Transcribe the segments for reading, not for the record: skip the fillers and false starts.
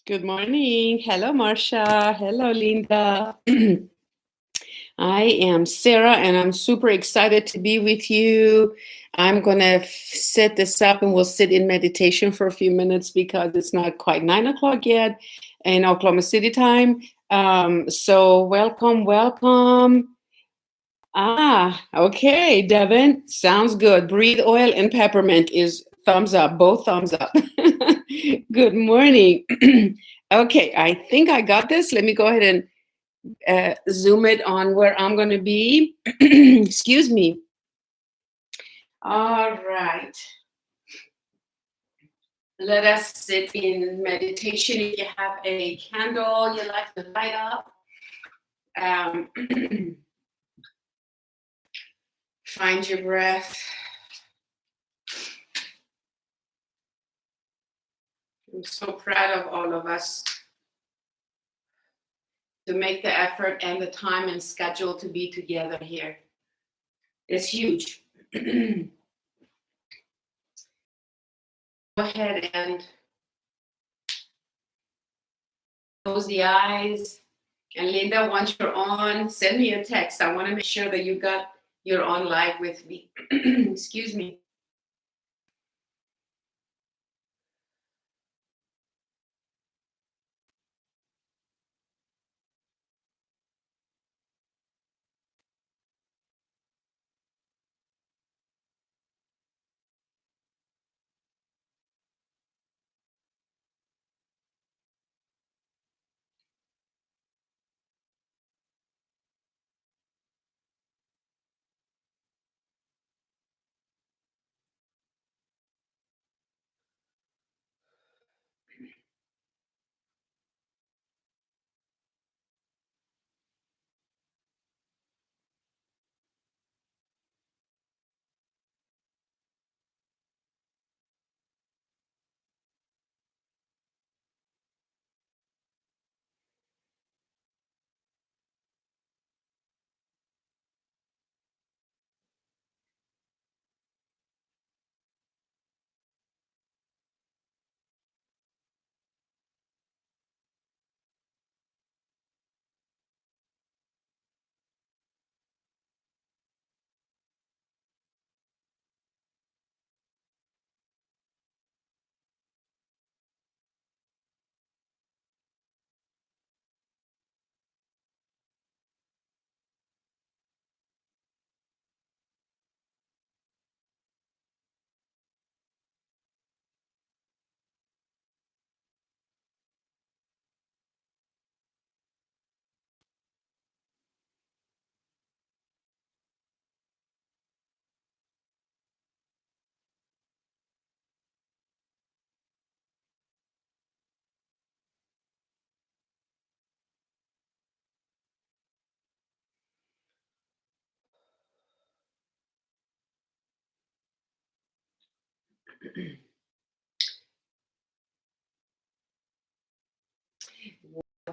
Good morning. Hello, Marcia. Hello, Linda. I am Sarah, and I'm super excited to be with you. I'm going to set this up, and we'll sit in meditation for a few minutes because it's not quite 9 o'clock yet in Oklahoma City time. So welcome, welcome. Okay, Devin. Sounds good. Breathe oil and peppermint is thumbs up, both thumbs up. Good morning. Okay, I think I got this. Let me go ahead and zoom it on where I'm going to be. Excuse me. All right. Let us sit in meditation. If you have a candle you like to light up, find your breath. I'm so proud of all of us to make the effort and the time and schedule to be together here. It's huge. Go ahead and close the eyes. And Linda, once you're on, send me a text. I want to make sure that you're on live with me. Excuse me.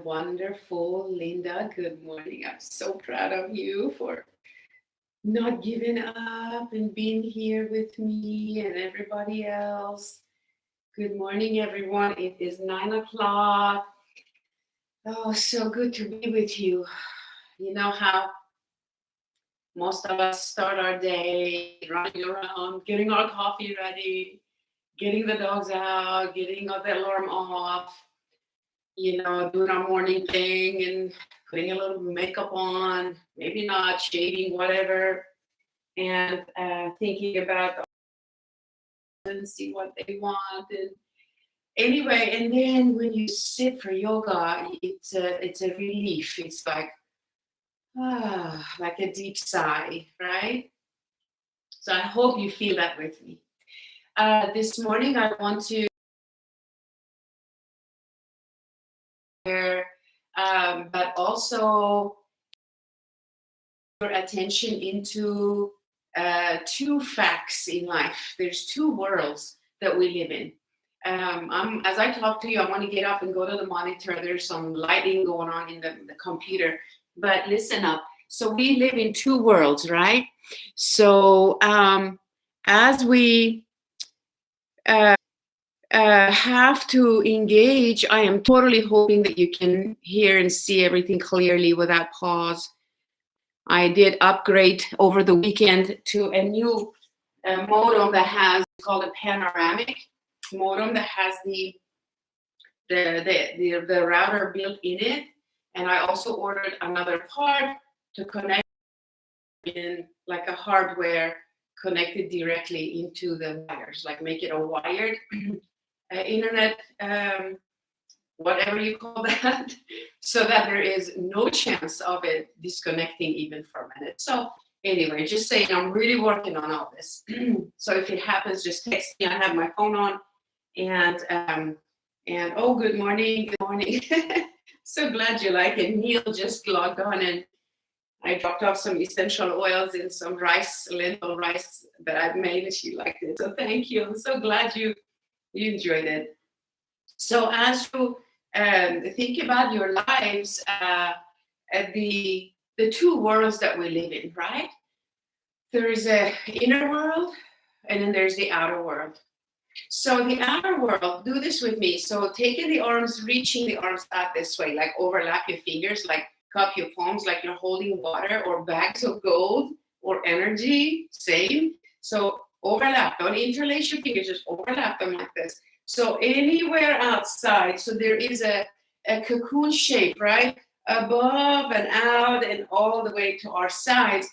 Wonderful, Linda. Good morning. I'm so proud of you for not giving up and being here with me and everybody else. Good morning, everyone. It is 9 o'clock. Oh, so good to be with you. You know how most of us start our day running around, getting our coffee ready, getting the dogs out, getting the alarm off, doing our morning thing and putting a little makeup on, maybe not, shaving, whatever, and thinking about and see what they want. And anyway, and then when you sit for yoga, it's a relief. It's like a deep sigh, right? So I hope you feel that with me. This morning, I want to but also your attention into two facts in life. There's two worlds that we live in. As I talk to you, I want to get up and go to the monitor. There's some lighting going on in the computer, but listen up. So we live in two worlds, right? So as we have to engage. I am totally hoping that you can hear and see everything clearly without pause. I did upgrade over the weekend to a new modem that has, called a panoramic modem, that has the router built in it. And I also ordered another part to connect in, like a hardware connected directly into the wires, like make it a wired internet, whatever you call that, so that there is no chance of it disconnecting even for a minute. So anyway, just saying, I'm really working on all this. So if it happens, just text me. I have my phone on, and oh, good morning, good morning. So glad you like it. Neil just logged on, and I dropped off some essential oils and some rice, lentil rice that I've made, and she liked it. So thank you. I'm so glad you enjoyed it. So as you think about your lives, the two worlds that we live in, right? There's a inner world, and then there's the outer world. So the outer world, do this with me. So taking the arms, reaching the arms out this way, like overlap your fingers, like cup your palms, like you're holding water or bags of gold or energy, same. So overlap, don't interlace your fingers, just overlap them like this. So anywhere outside, so there is a cocoon shape, right? Above and out and all the way to our sides.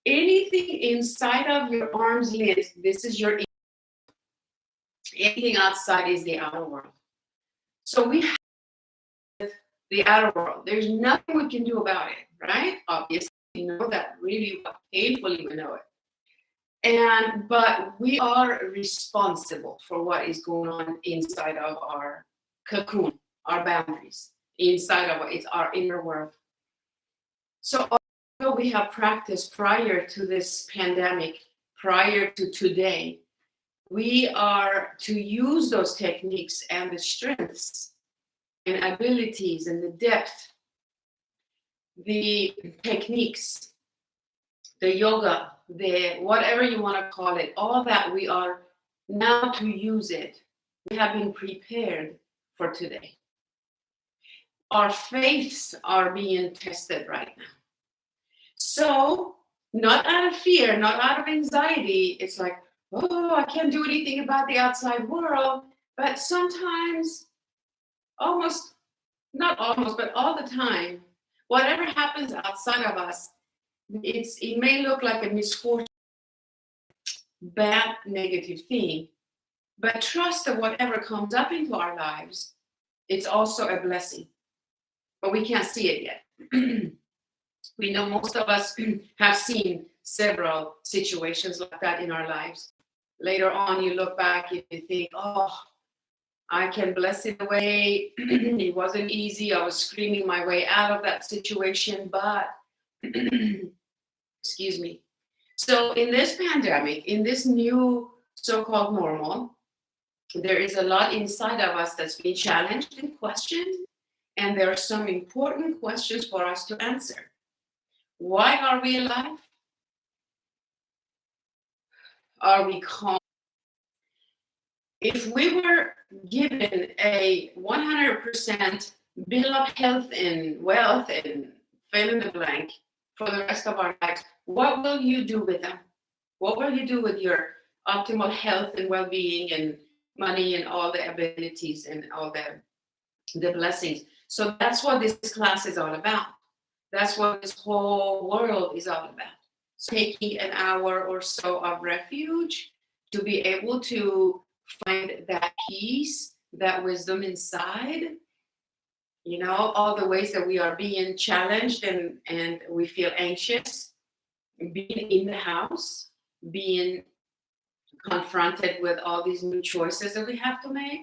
Anything inside of your arm's length, this is your, anything outside is the outer world. So we have the outer world. There's nothing we can do about it, right? Obviously, we know that really well, painfully we know it. But we are responsible for what is going on inside of our cocoon, our boundaries, inside of it's our inner world. So although we have practiced prior to this pandemic, prior to today, we are to use those techniques and the strengths and abilities and the depth, the techniques, the yoga, the whatever you want to call it, all that, we are now to use it. We have been prepared for today. Our faiths are being tested right now. So, not out of fear, not out of anxiety, it's like, oh, I can't do anything about the outside world. But sometimes, not almost, but all the time, whatever happens outside of us, it may look like a misfortune, bad, negative thing, but trust that whatever comes up into our lives, it's also a blessing. But we can't see it yet. We know most of us have seen several situations like that in our lives. Later on, you look back and you think, oh, I can bless it away. It wasn't easy. I was screaming my way out of that situation, but excuse me. So in this pandemic, in this new so-called normal, there is a lot inside of us that's being challenged and questioned, and there are some important questions for us to answer. Why are we alive? Are we calm? If we were given a 100% bill of health and wealth and fill in the blank for the rest of our lives, what will you do with them? What will you do with your optimal health and well-being and money and all the abilities and all the blessings? So that's what this class is all about. That's what this whole world is all about. So taking an hour or so of refuge to be able to find that peace, that wisdom inside, you know, all the ways that we are being challenged and we feel anxious, being in the house, being confronted with all these new choices that we have to make,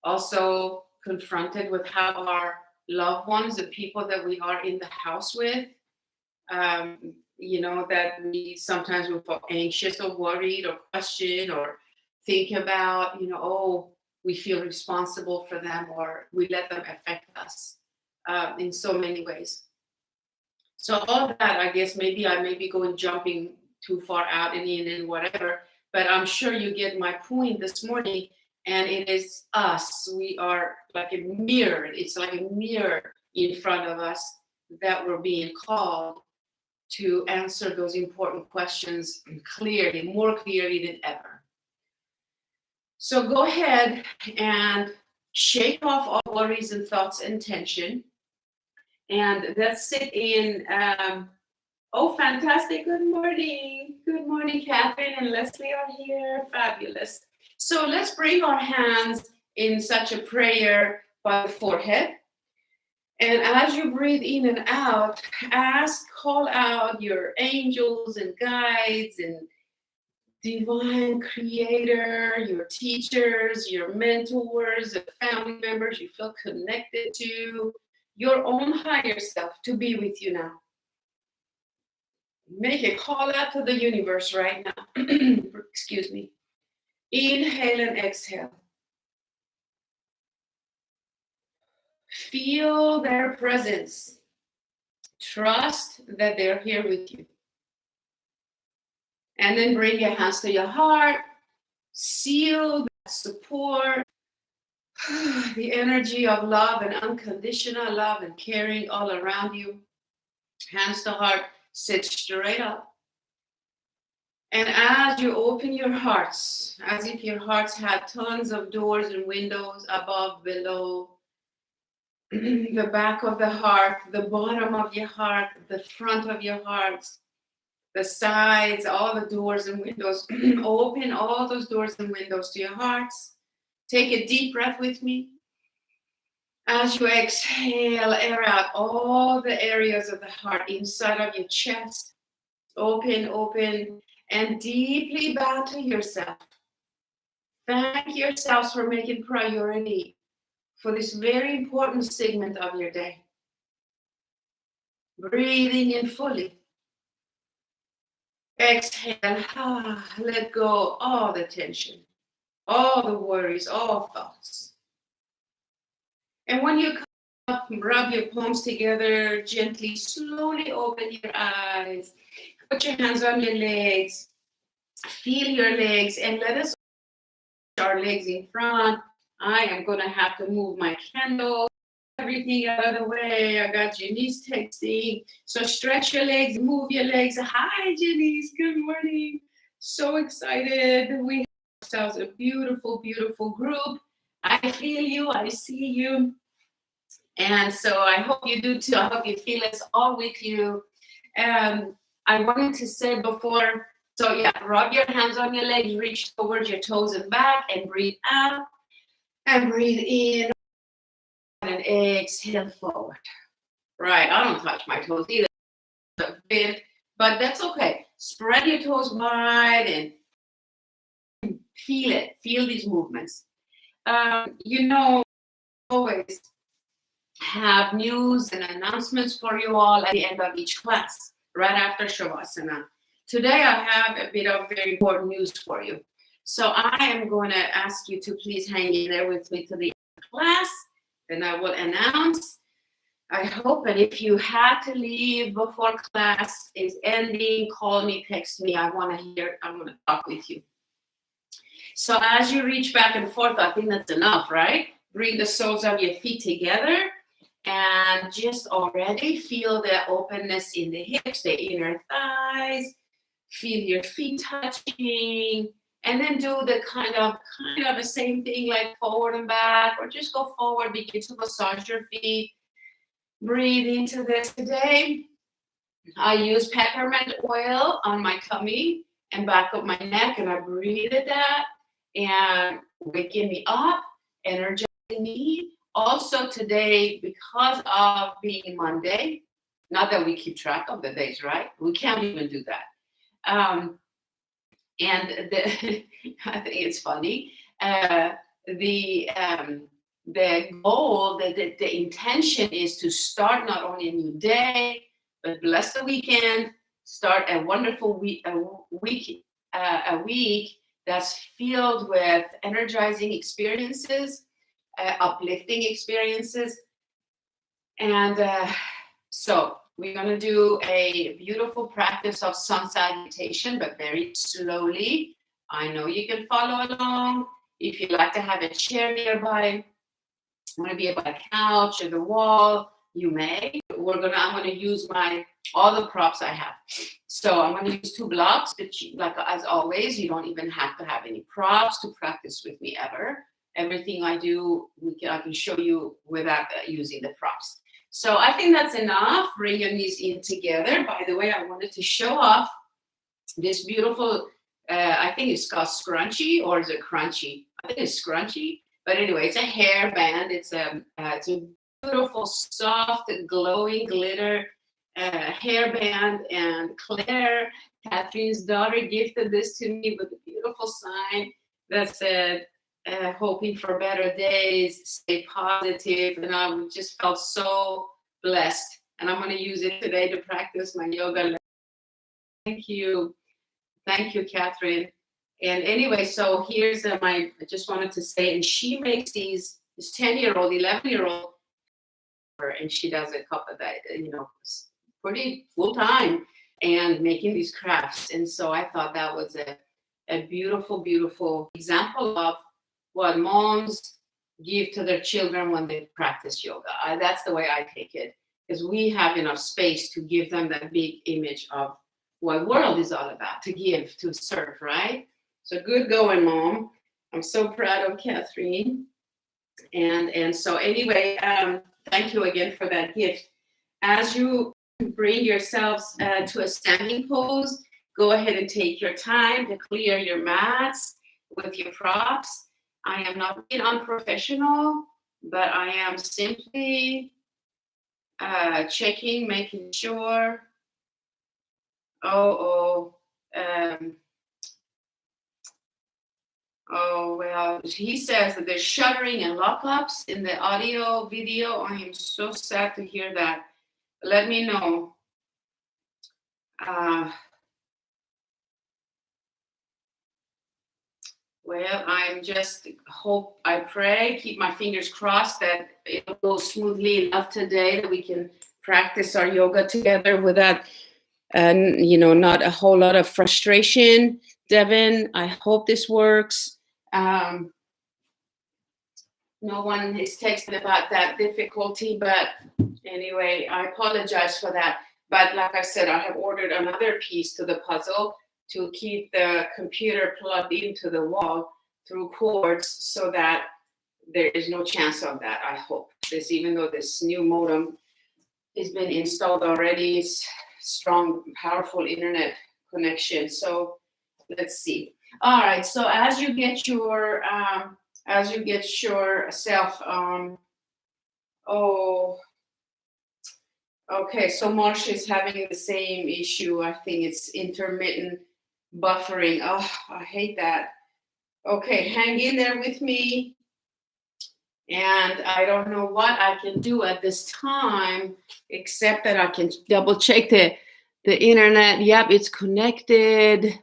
also confronted with how our loved ones, the people that we are in the house with, you know, that we sometimes will feel anxious or worried or question or think about, you know, oh, we feel responsible for them or we let them affect us in so many ways. So all that, I guess, maybe I may be jumping too far out and in and whatever, but I'm sure you get my point this morning. And it is us. We are like a mirror. It's like a mirror in front of us that we're being called to answer those important questions clearly, more clearly than ever. So go ahead and shake off all worries and thoughts and tension. And let's sit in. Oh, fantastic. Good morning. Good morning, Catherine and Leslie are here. Fabulous. So let's bring our hands in such a prayer by the forehead. And as you breathe in and out, call out your angels and guides and divine creator, your teachers, your mentors, the family members you feel connected to, your own higher self to be with you now. Make a call out to the universe right now. Excuse me. Inhale and exhale. Feel their presence. Trust that they're here with you. And then bring your hands to your heart. Seal that support. The energy of love and unconditional love and caring all around you. Hands to heart. Sit straight up. And as you open your hearts, as if your hearts had tons of doors and windows above, below, the back of the heart, the bottom of your heart, the front of your heart, the sides, all the doors and windows, open all those doors and windows to your hearts. Take a deep breath with me. As you exhale, air out all the areas of the heart inside of your chest. Open, open, and deeply bow to yourself. Thank yourselves for making priority for this very important segment of your day. Breathing in fully. Exhale, let go all the tension, all the worries, all thoughts. And when you come up, rub your palms together, gently, slowly open your eyes. Put your hands on your legs. Feel your legs and let us our legs in front. I am going to have to move my candle. Everything out of the way. I got Janice texting. So stretch your legs, move your legs. Hi, Janice. Good morning. So excited. We have ourselves a beautiful, beautiful group. I feel you. I see you. And so I hope you do too. I hope you feel us all with you. I wanted to say before, so yeah, rub your hands on your legs, reach towards your toes and back, and breathe out. And breathe in. And exhale forward. Right, I don't touch my toes either. A bit, but that's okay. Spread your toes wide and feel it. Feel these movements. Always have news and announcements for you all at the end of each class, right after Shavasana. Today I have a bit of very important news for you. So I am going to ask you to please hang in there with me to the end of the class. Then I will announce. I hope, and if you had to leave before class is ending, call me, text me. I want to talk with you. So as you reach back and forth, I think that's enough, right? Bring the soles of your feet together and just already feel the openness in the hips, the inner thighs. Feel your feet touching. And then do the kind of the same thing, like forward and back, or just go forward, begin to massage your feet. Breathe into this. Today, I use peppermint oil on my tummy and back of my neck, and I breathe at that, and waking me up, energizing me. Also today, because of being Monday, not that we keep track of the days, right? We can't even do that. And I think it's funny. The goal, the intention is to start not only a new day, but bless the weekend. Start a wonderful week that's filled with energizing experiences, uplifting experiences, and so. We're going to do a beautiful practice of sun salutation, but very slowly. I know you can follow along. If you like to have a chair nearby, want to be by a couch or the wall, you may. I'm gonna use all the props I have. So I'm gonna use 2 blocks, but like as always, you don't even have to have any props to practice with me ever. Everything I do, I can show you without using the props. So I think that's enough. Bring your knees in together. By the way, I wanted to show off this beautiful, I think it's called scrunchie, or is it crunchy? I think it's scrunchie. But anyway, it's a hairband. It's a beautiful, soft, glowing glitter hairband. And Claire, Catherine's daughter, gifted this to me with a beautiful sign that said, hoping for better days, stay positive. And I just felt so blessed. And I'm going to use it today to practice my yoga. Thank you. Thank you, Catherine. And anyway, so here's I just wanted to say, and she makes this 10-year-old, 11-year-old, and she does a couple of that, pretty full time, and making these crafts. And so I thought that was a beautiful, beautiful example of what moms give to their children when they practice yoga. That's the way I take it, because we have enough space to give them that big image of what world is all about, to give, to serve, right? So good going, Mom. I'm so proud of Catherine. And so anyway, thank you again for that gift. As you bring yourselves to a standing pose, go ahead and take your time to clear your mats with your props. I am not being unprofessional, but I am simply checking, making sure. Well, he says that there's shuddering and lockups in the audio video. I am so sad to hear that. Let me know. Well, I pray, keep my fingers crossed that it will go smoothly enough today that we can practice our yoga together without, not a whole lot of frustration. Devin, I hope this works. No one is texting about that difficulty, but anyway, I apologize for that. But like I said, I have ordered another piece to the puzzle to keep the computer plugged into the wall through cords, so that there is no chance of that, I hope. Even though this new modem has been installed already, it's strong, powerful internet connection. So let's see. All right, so as you get yourself okay, so Marsha is having the same issue. I think it's intermittent buffering. Oh, I hate that. Okay, hang in there with me. And I don't know what I can do at this time, except that I can double check the internet. Yep, it's connected.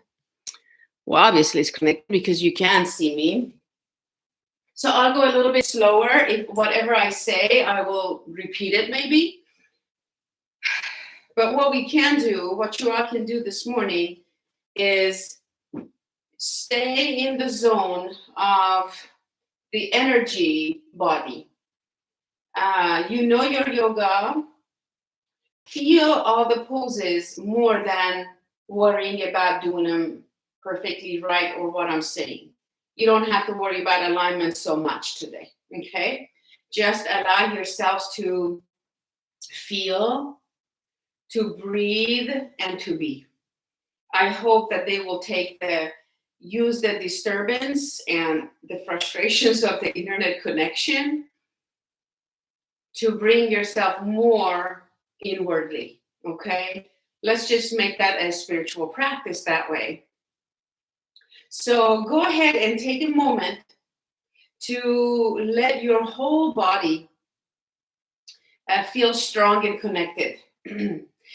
Well, obviously it's connected because you can see me. So I'll go a little bit slower. If whatever I say, I will repeat it maybe. But what you all can do this morning is stay in the zone of the energy body. You know your yoga. Feel all the poses more than worrying about doing them perfectly right or what I'm saying. You don't have to worry about alignment so much today, okay? Just allow yourselves to feel, to breathe, and to be. I hope that they will use the disturbance and the frustrations of the internet connection to bring yourself more inwardly, okay? Let's just make that a spiritual practice that way. So go ahead and take a moment to let your whole body feel strong and connected.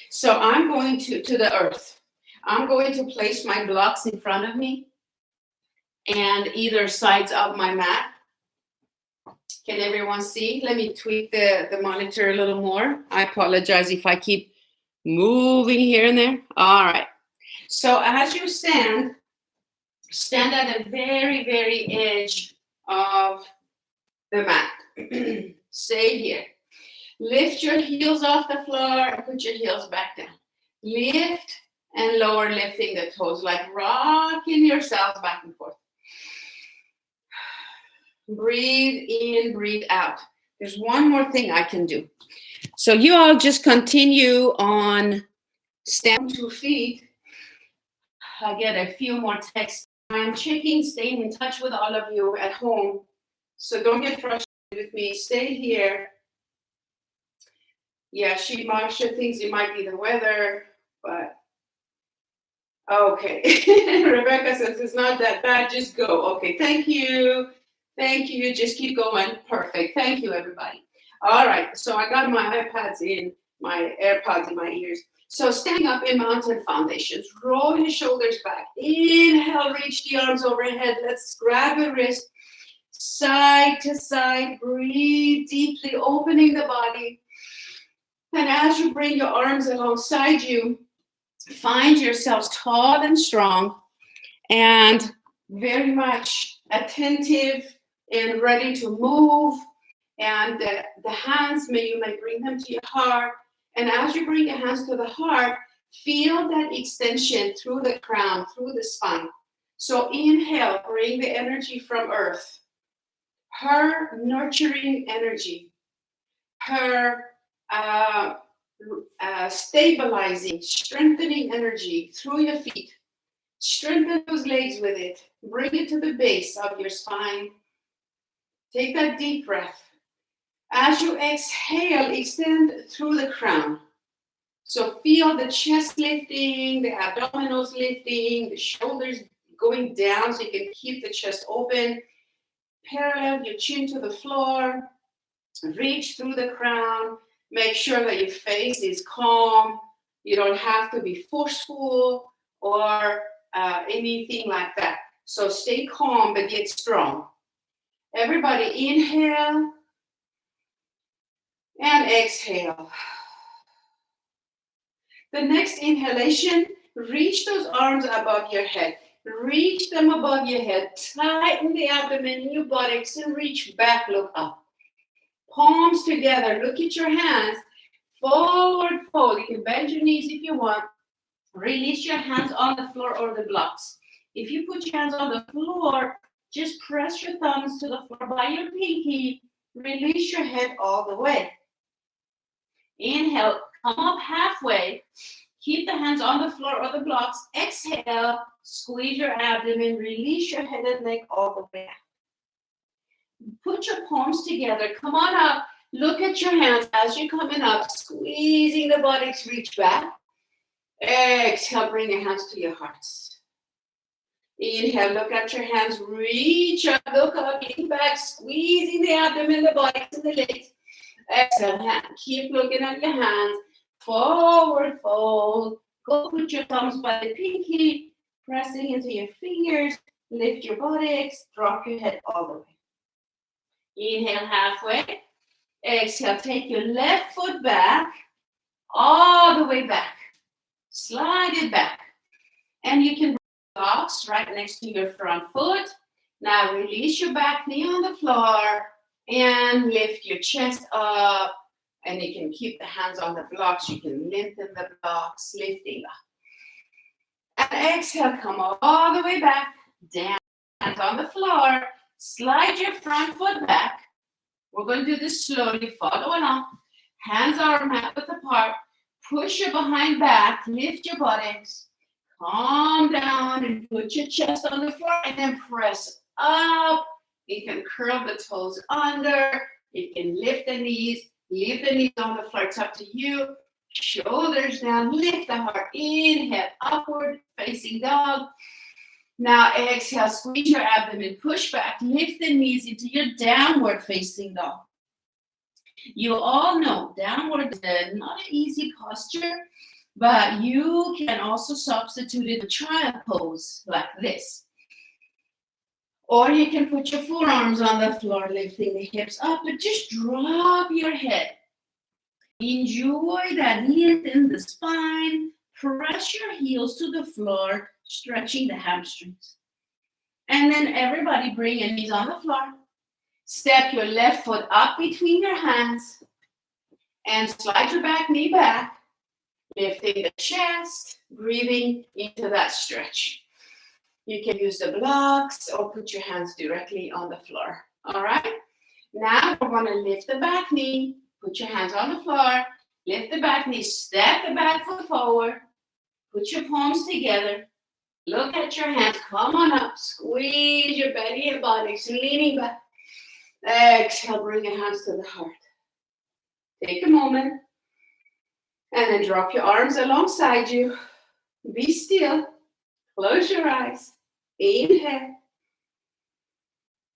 So I'm going to the earth. I'm going to place my blocks in front of me and either sides of my mat. Can everyone see? Let me tweak the monitor a little more. I apologize if I keep moving here and there. All right. So as you stand at the very, very edge of the mat. Stay here. Lift your heels off the floor and put your heels back down. Lift and lower, lifting the toes, like rocking yourselves back and forth. Breathe in, breathe out. There's one more thing I can do. So you all just continue on stand 2 feet. I get a few more texts. I'm checking, staying in touch with all of you at home. So don't get frustrated with me. Stay here. Yeah, Marsha thinks it might be the weather, but okay. Rebecca says it's not that bad. Just go. Okay, thank you. Thank you. Just keep going. Perfect. Thank you, everybody. All right. So I got my AirPods in my ears. So standing up in mountain foundations. Roll your shoulders back. Inhale, reach the arms overhead. Let's grab your wrist. Side to side. Breathe deeply, opening the body. And as you bring your arms alongside you, find yourselves tall and strong and very much attentive and ready to move. And the hands, you may bring them to your heart. And as you bring your hands to the heart, feel that extension through the crown, through the spine. So inhale, bring the energy from earth. Her nurturing energy. Her stabilizing, strengthening energy through your feet. Strengthen those legs with it. Bring it to the base of your spine. Take that deep breath. As you exhale, extend through the crown. So feel the chest lifting, the abdominals lifting, the shoulders going down so you can keep the chest open. Parallel your chin to the floor. Reach through the crown. Make sure that your face is calm. You don't have to be forceful or anything like that. So stay calm, but get strong. Everybody inhale and exhale. The next inhalation, reach those arms above your head. Reach them above your head. Tighten the abdomen in your buttocks and reach back, look up. Palms together, look at your hands. Forward fold. You can bend your knees if you want. Release your hands on the floor or the blocks. If you put your hands on the floor, just press your thumbs to the floor by your pinky. Release your head all the way. Inhale, come up halfway. Keep the hands on the floor or the blocks. Exhale, squeeze your abdomen. Release your head and neck all the way out. Put your palms together. Come on up. Look at your hands as you're coming up. Squeezing the buttocks, reach back. Exhale, bring your hands to your hearts. Inhale, look at your hands. Reach up, look up, lean back, squeezing the abdomen, the buttocks, and the legs. Exhale, keep looking at your hands. Forward fold. Go put your thumbs by the pinky, pressing into your fingers. Lift your buttocks, drop your head all the way. Inhale halfway. Exhale, take your left foot back, all the way back. Slide it back. And you can bring the blocks right next to your front foot. Now release your back knee on the floor and lift your chest up. And you can keep the hands on the blocks. You can lengthen the blocks, lifting up. And exhale, come all the way back, down. Hands on the floor. Slide your front foot back. We're going to do this slowly. Follow along. Hands are mat width apart. Push your behind back. Lift your buttocks. Calm down and put your chest on the floor and then press up. You can curl the toes under. You can lift the knees. Leave the knees on the floor. It's up to you. Shoulders down. Lift the heart. Inhale. Upward facing dog. Now exhale, squeeze your abdomen, push back, lift the knees into your downward facing dog. You all know downward is not an easy posture, but you can also substitute it with triad pose like this. Or you can put your forearms on the floor, lifting the hips up, but just drop your head. Enjoy that lift in the spine. Press your heels to the floor, stretching the hamstrings. And then everybody bring your knees on the floor. Step your left foot up between your hands and slide your back knee back, lifting the chest, breathing into that stretch. You can use the blocks or put your hands directly on the floor. All right? Now we're going to lift the back knee, put your hands on the floor, lift the back knee, step the back foot forward, put your palms together, look at your hands, come on up, squeeze your belly and buttocks, leaning back. Exhale, bring your hands to the heart. Take a moment and then drop your arms alongside you. Be still, close your eyes, inhale.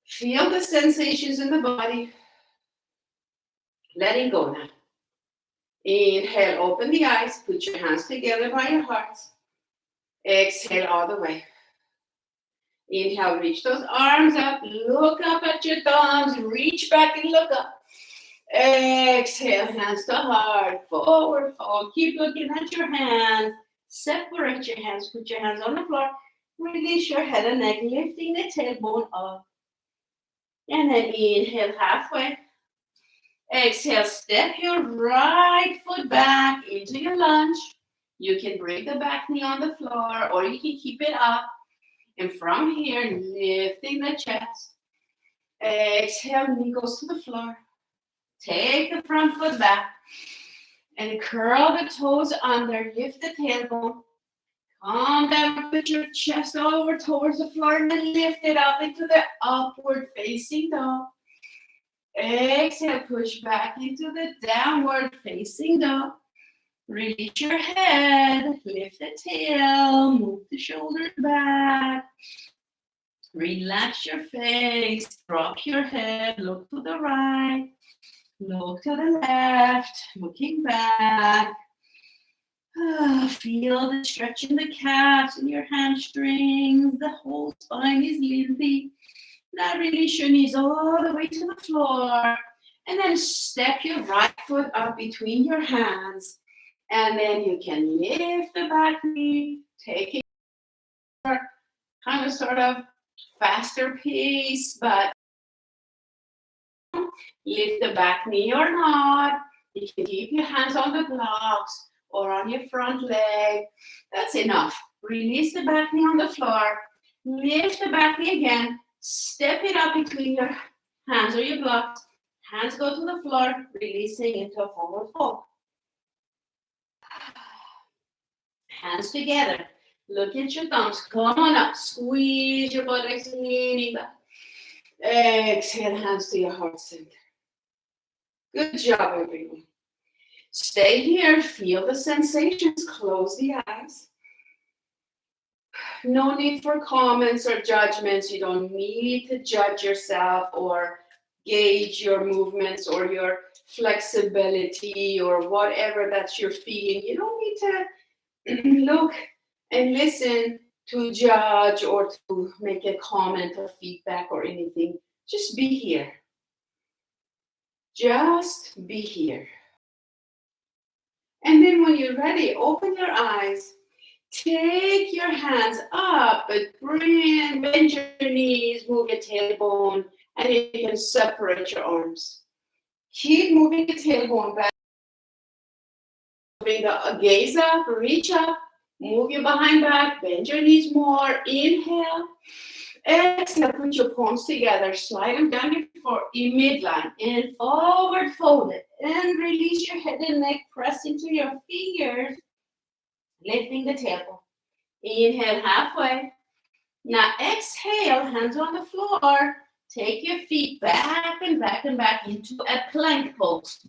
Feel the sensations in the body. Letting go now. Inhale, open the eyes, put your hands together by your hearts. Exhale all the way. Inhale, reach those arms up, look up at your thumbs, reach back and look up. Exhale, hands to heart, forward fold. Keep looking at your hands. Separate your hands, put your hands on the floor. Release your head and neck, lifting the tailbone up. And then inhale halfway. Exhale, step your right foot back into your lunge. You can bring the back knee on the floor or you can keep it up. And from here, lifting the chest. Exhale, knee goes to the floor. Take the front foot back and curl the toes under. Lift the tailbone. Calm down, put your chest over towards the floor and then lift it up into the upward facing dog. Exhale, push back into the downward facing dog. Release your head, lift the tail, move the shoulders back. Relax your face, drop your head, look to the right, look to the left, looking back. Feel the stretch in the calves and your hamstrings. The whole spine is lengthy. Now release your knees all the way to the floor. And then step your right foot up between your hands. And then you can lift the back knee, take it kind of sort of faster pace, but lift the back knee or not. You can keep your hands on the blocks or on your front leg. That's enough. Release the back knee on the floor. Lift the back knee again. Step it up between your hands or your blocks. Hands go to the floor, releasing into a forward fold. Hands together. Look at your thumbs. Come on up. Squeeze your buttocks, leaning back. Exhale, hands to your heart center. Good job, everyone. Stay here. Feel the sensations. Close the eyes. No need for comments or judgments. You don't need to judge yourself or gauge your movements or your flexibility or whatever that you're feeling. You don't need to look and listen to judge or to make a comment or feedback or anything. Just be here. Just be here. And then when you're ready, open your eyes. Take your hands up, bend your knees, move your tailbone, and you can separate your arms. Keep moving the tailbone back. Bring the gaze up, reach up, move your behind back, bend your knees more. Inhale. Exhale, put your palms together, slide them down your midline, and forward fold it. And release your head and neck, press into your fingers. Lifting the tailbone. Inhale halfway. Now exhale, hands on the floor. Take your feet back and back and back into a plank pose.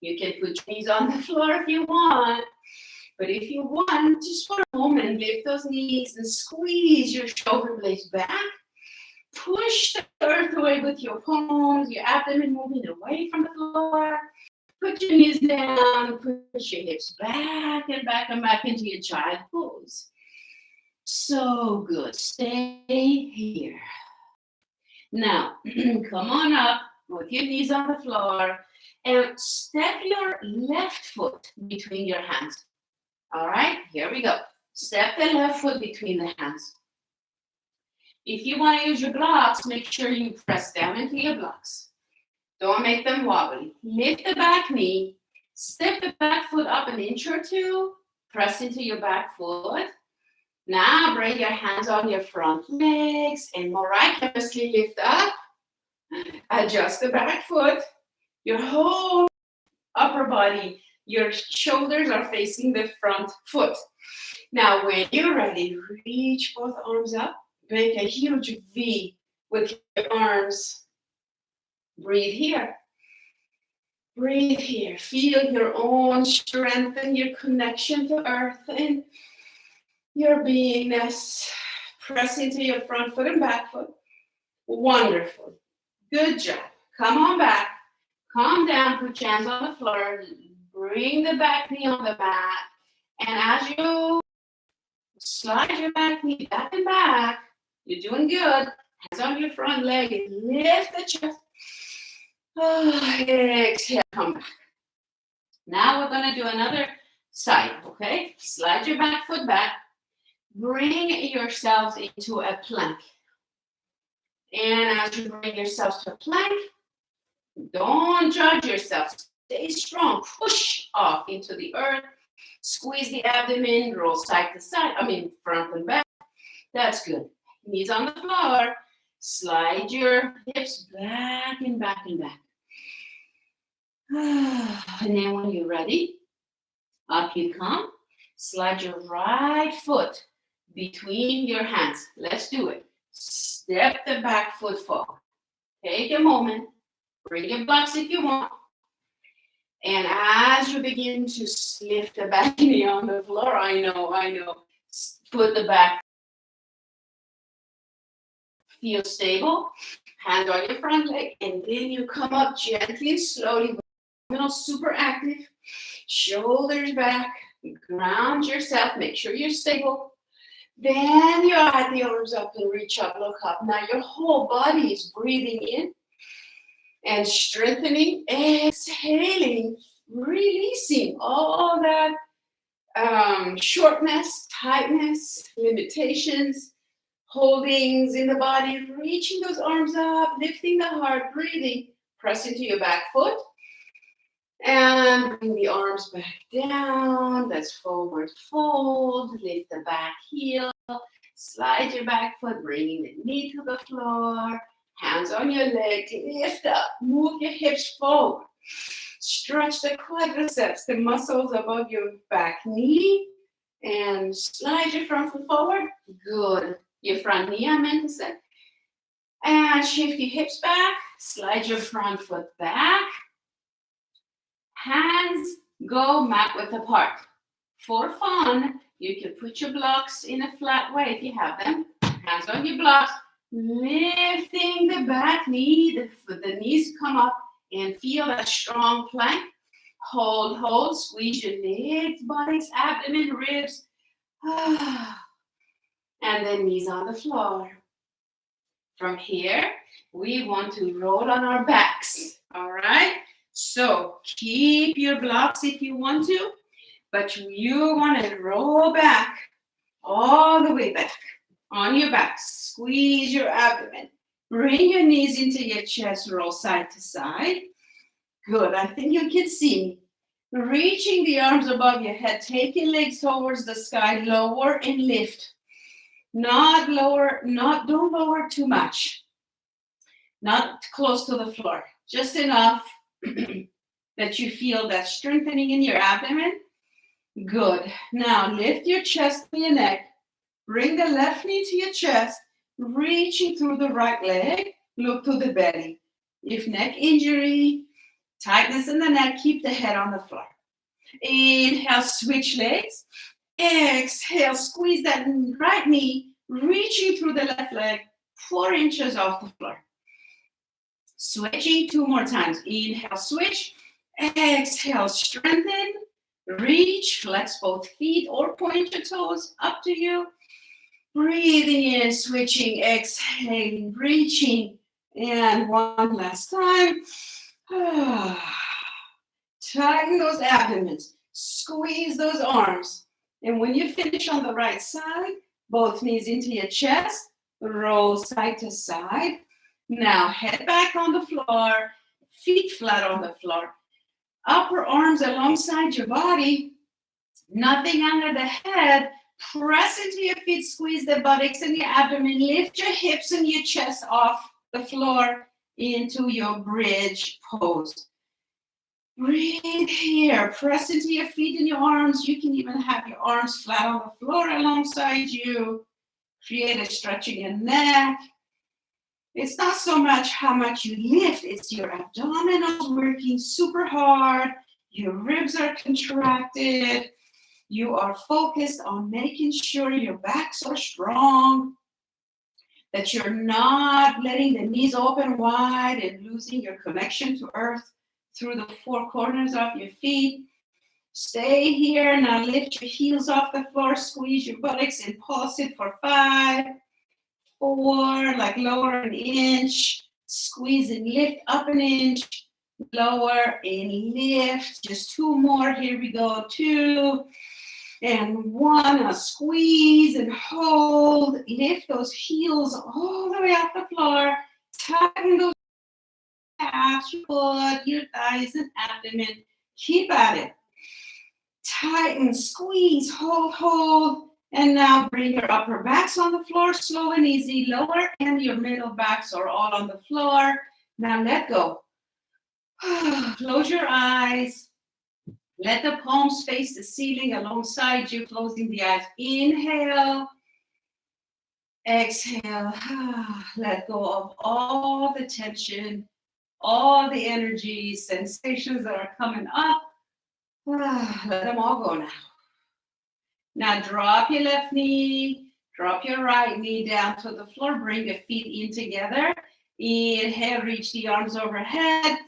You can put your knees on the floor if you want. But if you want, just for a moment, lift those knees and squeeze your shoulder blades back. Push the earth away with your palms, your abdomen moving away from the floor. Put your knees down, push your hips back and back and back into your child pose. So good. Stay here. Now, come on up with your knees on the floor and step your left foot between your hands. All right, here we go. Step the left foot between the hands. If you want to use your blocks, make sure you press down into your blocks. Don't make them wobbly. Lift the back knee. Step the back foot up an inch or two. Press into your back foot. Now bring your hands on your front legs and miraculously lift up. Adjust the back foot. Your whole upper body, your shoulders are facing the front foot. Now when you're ready, reach both arms up. Make a huge V with your arms. Breathe here. Breathe here. Feel your own strength and your connection to earth and your beingness. Press into your front foot and back foot. Wonderful. Good job. Come on back. Calm down. Put your hands on the floor. Bring the back knee on the mat. And as you slide your back knee back and back, you're doing good. Hands on your front leg. Lift the chest. Exhale. Come back. Now we're going to do another side, okay? Slide your back foot back. Bring yourselves into a plank. And as you bring yourselves to a plank, don't judge yourself. Stay strong. Push off into the earth. Squeeze the abdomen. Roll side to side. Front and back. That's good. Knees on the floor. Slide your hips back and back and back. And then when you're ready, up you come. Slide your right foot between your hands. Let's do it. Step the back foot forward. Take a moment. Bring your blocks if you want. And as you begin to lift the back knee on the floor, I know. Put the back. Feel stable. Hand on your front leg. And then you come up gently, slowly. Super active. Shoulders back. Ground yourself. Make sure you're stable. Then you add the arms up and reach up, look up. Now your whole body is breathing in and strengthening. Exhaling. Releasing all that shortness, tightness, limitations, holdings in the body. Reaching those arms up, lifting the heart, breathing. Press into your back foot. And bring the arms back down. Let's forward fold. Lift the back heel. Slide your back foot, bringing the knee to the floor. Hands on your leg. Lift up. Move your hips forward. Stretch the quadriceps, the muscles above your back knee. And slide your front foot forward. Good. Your front knee, I meant to say. And shift your hips back. Slide your front foot back. Hands go mat width apart. For fun, you can put your blocks in a flat way if you have them. Hands on your blocks, lifting the back knee, the knees come up and feel that strong plank. Hold, squeeze your legs, bodies, abdomen, ribs. And then knees on the floor. From here, we want to roll on our backs, all right? So keep your blocks if you want to, but you want to roll back, all the way back on your back. Squeeze your abdomen. Bring your knees into your chest, roll side to side. Good, I think you can see me. Reaching the arms above your head, take your legs towards the sky, lower and lift. Not lower, don't lower too much. Not close to the floor, just enough that you feel that strengthening in your abdomen. Good. Now lift your chest to your neck. Bring the left knee to your chest, reaching through the right leg. Look to the belly. If neck injury, tightness in the neck, keep the head on the floor. Inhale, switch legs. Exhale, squeeze that right knee, reaching through the left leg, 4 inches off the floor. Switching 2 more times. Inhale, switch. Exhale, strengthen. Reach, flex both feet or point your toes, up to you. Breathing in, switching, exhaling, reaching. And one last time. Tighten those abdomens. Squeeze those arms. And when you finish on the right side, both knees into your chest. roll side to side. Now head back on the floor, feet flat on the floor, upper arms alongside your body, nothing under the head. Press into your feet, squeeze the buttocks and your abdomen, lift your hips and your chest off the floor into your bridge pose. Breathe here. Press into your feet and your arms. You can even have your arms flat on the floor alongside you. Create a stretch in your neck. It's not so much how much you lift, it's your abdominals working super hard. Your ribs are contracted. You are focused on making sure your backs are strong, that you're not letting the knees open wide and losing your connection to earth through the four corners of your feet. Stay here. Now lift your heels off the floor, squeeze your buttocks and pulse it for 5, 4, like lower an inch, squeeze and lift up an inch, lower and lift. Just 2 more. Here we go. 2 and 1. Now squeeze and hold. Lift those heels all the way off the floor. Tighten those calves, your foot, your thighs, and abdomen. Keep at it. Tighten, squeeze, hold. And now bring your upper backs on the floor, slow and easy. Lower and your middle backs are all on the floor. Now let go. Close your eyes. Let the palms face the ceiling alongside you, closing the eyes. Inhale. Exhale. Let go of all the tension, all the energy, sensations that are coming up. Let them all go now. Now drop your left knee, drop your right knee down to the floor, bring your feet in together. Inhale, reach the arms overhead.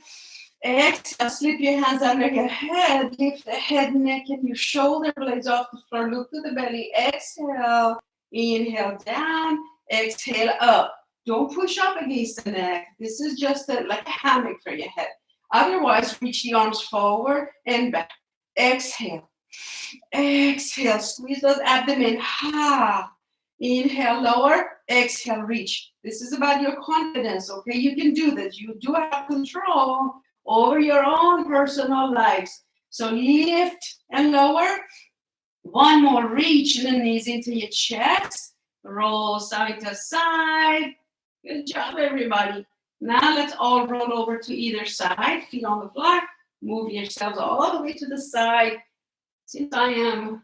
Exhale, slip your hands under your head, lift the head, neck, and your shoulder blades off the floor, look to the belly. Exhale, inhale down, exhale up. Don't push up against the neck. This is just like a hammock for your head. Otherwise, reach the arms forward and back. Exhale. Exhale. Squeeze those abdomen. Inhale, lower. Exhale, reach. This is about your confidence, okay? You can do this. You do have control over your own personal lives. So lift and lower. 1 more. Reach the knees into your chest. Roll side to side. Good job, everybody. Now let's all roll over to either side. Feet on the floor. Move yourselves all the way to the side. Since I am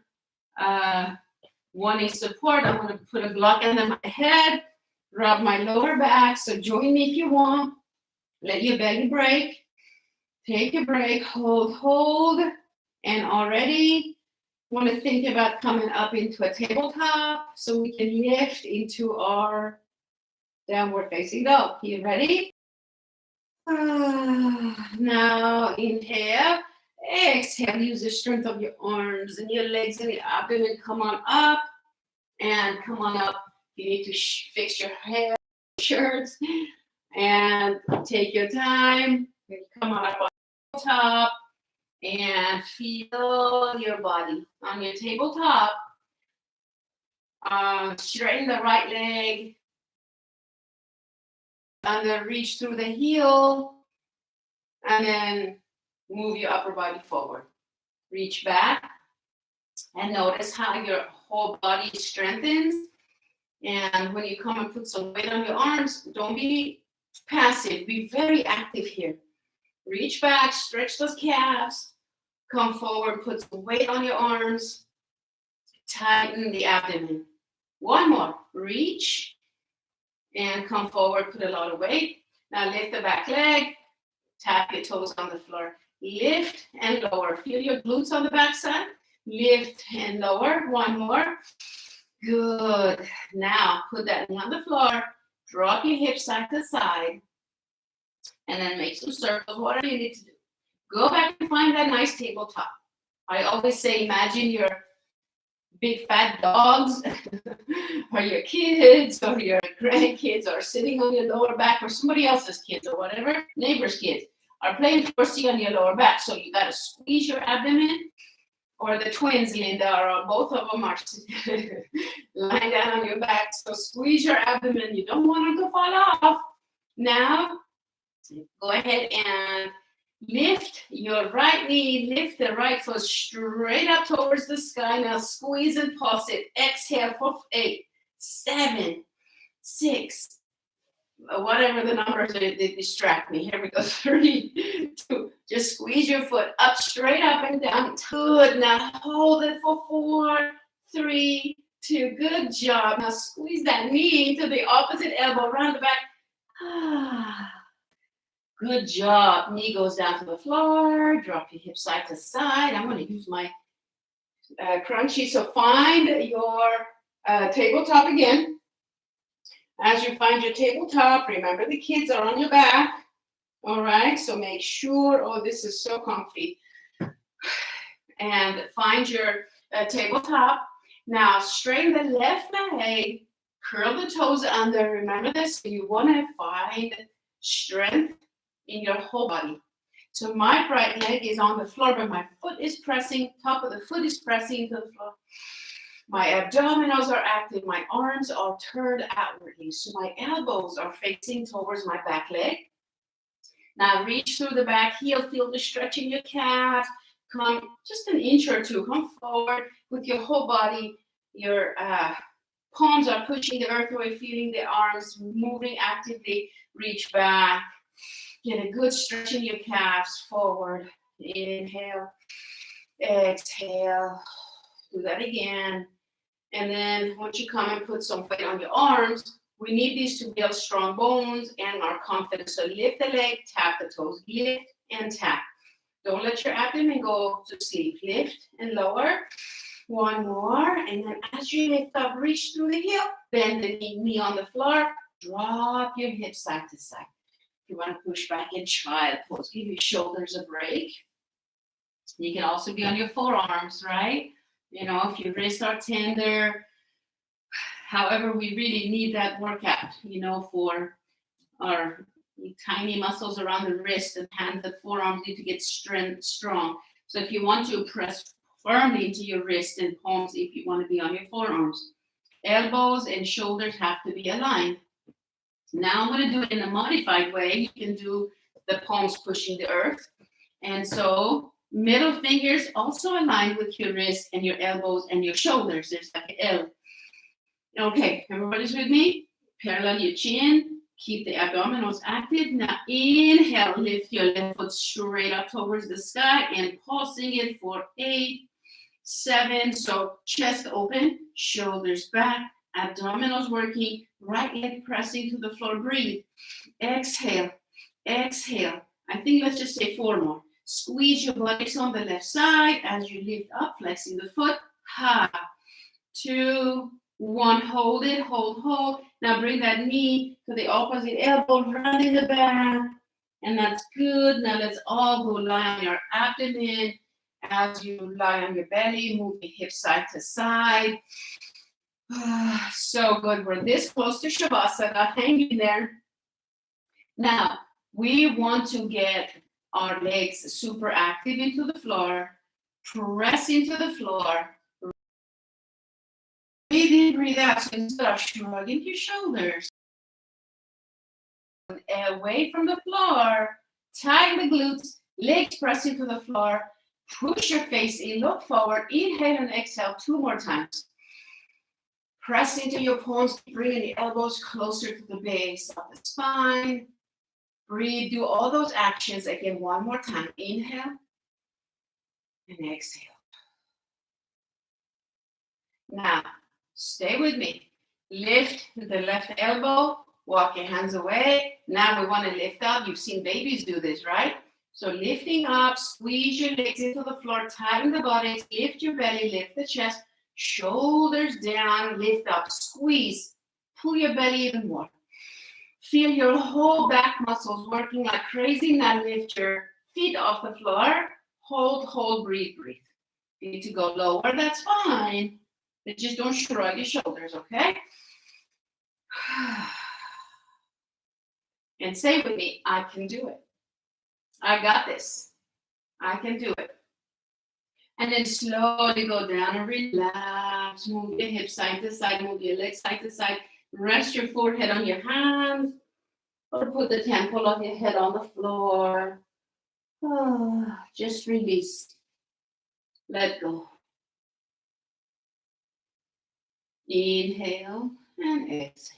wanting support, I'm going to put a block under my head. Rub my lower back. So join me if you want. Let your belly break. Take a break. Hold. And already want to think about coming up into a tabletop so we can lift into our downward facing dog. You ready? Now inhale, exhale. Use the strength of your arms and your legs and your abdomen. Come on up and come on up. You need to fix your hair, shirts, and take your time. Come on up on the top and feel your body on your tabletop. Straighten the right leg. And then reach through the heel. And then move your upper body forward. Reach back. And notice how your whole body strengthens. And when you come and put some weight on your arms, don't be passive. Be very active here. Reach back, stretch those calves. Come forward, put some weight on your arms. Tighten the abdomen. 1 more. Reach. And come forward, put a lot of weight. Now lift the back leg. Tap your toes on the floor. Lift and lower. Feel your glutes on the back side. Lift and lower. 1 more. Good. Now put that knee on the floor. Drop your hips side to side. And then make some circles. Whatever you need to do. Go back and find that nice tabletop. I always say, imagine your big fat dogs or your kids or your grandkids are sitting on your lower back, or somebody else's kids or whatever, neighbor's kids are playing footsie on your lower back. So you got to squeeze your abdomen or the twins, Linda, or both of them are lying down on your back. So squeeze your abdomen. You don't want them to fall off. Now, go ahead and lift your right knee, lift the right foot straight up towards the sky. Now squeeze and pulse it. Exhale for 8, 7, 6, whatever the numbers are, they distract me. Here we go. 3, 2. Just squeeze your foot up, straight up and down. Good. Now hold it for 4, 3, 2. Good job. Now squeeze that knee to the opposite elbow, around the back. Good job. Knee goes down to the floor. Drop your hips side to side. I'm going to use my crunchy. So find your tabletop again. As you find your tabletop, remember the kids are on your back. All right. So make sure. Oh, this is so comfy. And find your tabletop. Now straighten the left leg. Curl the toes under. Remember this. You want to find strength in your whole body. So my right leg is on the floor, but my foot is pressing, top of the foot is pressing to the floor. My abdominals are active, my arms are turned outwardly. So my elbows are facing towards my back leg. Now reach through the back heel, feel the stretch in your calf. Come just an inch or two, come forward with your whole body. Your palms are pushing the earth away, feeling the arms moving actively. Reach back. Get a good stretch in your calves, forward. Inhale, exhale. Do that again. And then once you come and put some weight on your arms, we need these to build strong bones and our confidence. So lift the leg, tap the toes, lift and tap. Don't let your abdomen go to sleep. Lift and lower. One more. And then as you lift up, reach through the heel, bend the knee on the floor, drop your hips side to side. You want to push back in child pose. Give your shoulders a break. You can also be on your forearms, right? You know, if your wrists are tender. However, we really need that workout, you know, for our tiny muscles around the wrist and hands and forearms need to get strong. So if you want to press firmly into your wrist and palms, if you want to be on your forearms. Elbows and shoulders have to be aligned. Now I'm going to do it in a modified way. You can do the palms pushing the earth. And so middle fingers also aligned with your wrist and your elbows and your shoulders. There's like an L. Okay, everybody's with me? Parallel your chin. Keep the abdominals active. Now inhale, lift your left foot straight up towards the sky and pulsing it for 8, 7. So chest open, shoulders back. Abdominals working, right leg pressing to the floor. Breathe. Exhale. Exhale. I think let's just say 4 more. Squeeze your buttocks on the left side as you lift up, flexing the foot. 2, 1. Hold it. Hold. Now bring that knee to the opposite elbow, right in the back. And that's good. Now let's all go lie on your abdomen. As you lie on your belly, move your hips side to side. So good. We're this close to Shavasana. Hang in there. Now, we want to get our legs super active into the floor. Press into the floor. Breathe in, breathe out. So instead of shrugging your shoulders, away from the floor, tighten the glutes, legs press into the floor. Push your face in, look forward. Inhale and exhale 2 more times. Press into your palms, bringing the elbows closer to the base of the spine. Breathe, do all those actions again 1 more time. Inhale and exhale. Now, stay with me. Lift the left elbow, walk your hands away. Now we want to lift up. You've seen babies do this, right? So lifting up, squeeze your legs into the floor, tighten the buttocks, lift your belly, lift the chest. Shoulders down, lift up, squeeze, pull your belly even more. Feel your whole back muscles working like crazy. Now lift your feet off the floor. Hold, breathe. If you need to go lower, that's fine. But just don't shrug your shoulders, okay? And say with me, I can do it. I got this. I can do it. And then slowly go down and relax. Move your hips side to side, move your legs side to side. Rest your forehead on your hands, or put the temple of your head on the floor. Oh, just release. Let go. Inhale and exhale.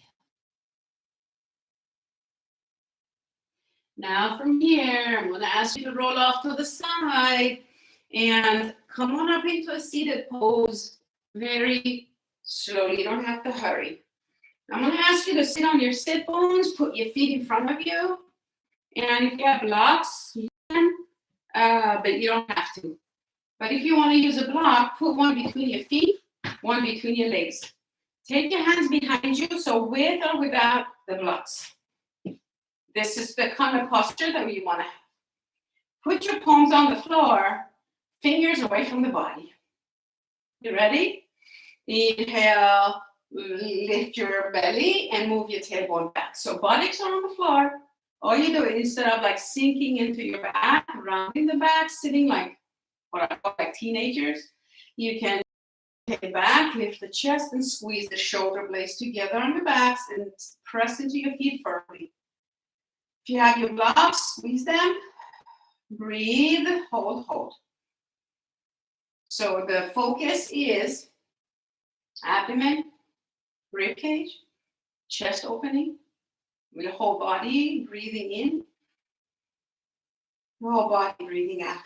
Now from here, I'm going to ask you to roll off to the side and come on up into a seated pose very slowly. You don't have to hurry. I'm going to ask you to sit on your sit bones, put your feet in front of you. And if you have blocks, you can, but you don't have to. But if you want to use a block, put one between your feet, one between your legs. Take your hands behind you, so with or without the blocks. This is the kind of posture that we want to have. Put your palms on the floor, fingers away from the body. You ready? Inhale, lift your belly and move your tailbone back. So buttocks are on the floor. All you do, instead of like sinking into your back, rounding the back, sitting like what I call like teenagers, you can take it back, lift the chest and squeeze the shoulder blades together on the backs and press into your feet firmly. If you have your blocks, squeeze them, breathe, hold, hold. So the focus is abdomen, rib cage, chest opening, with the whole body breathing in, whole body breathing out.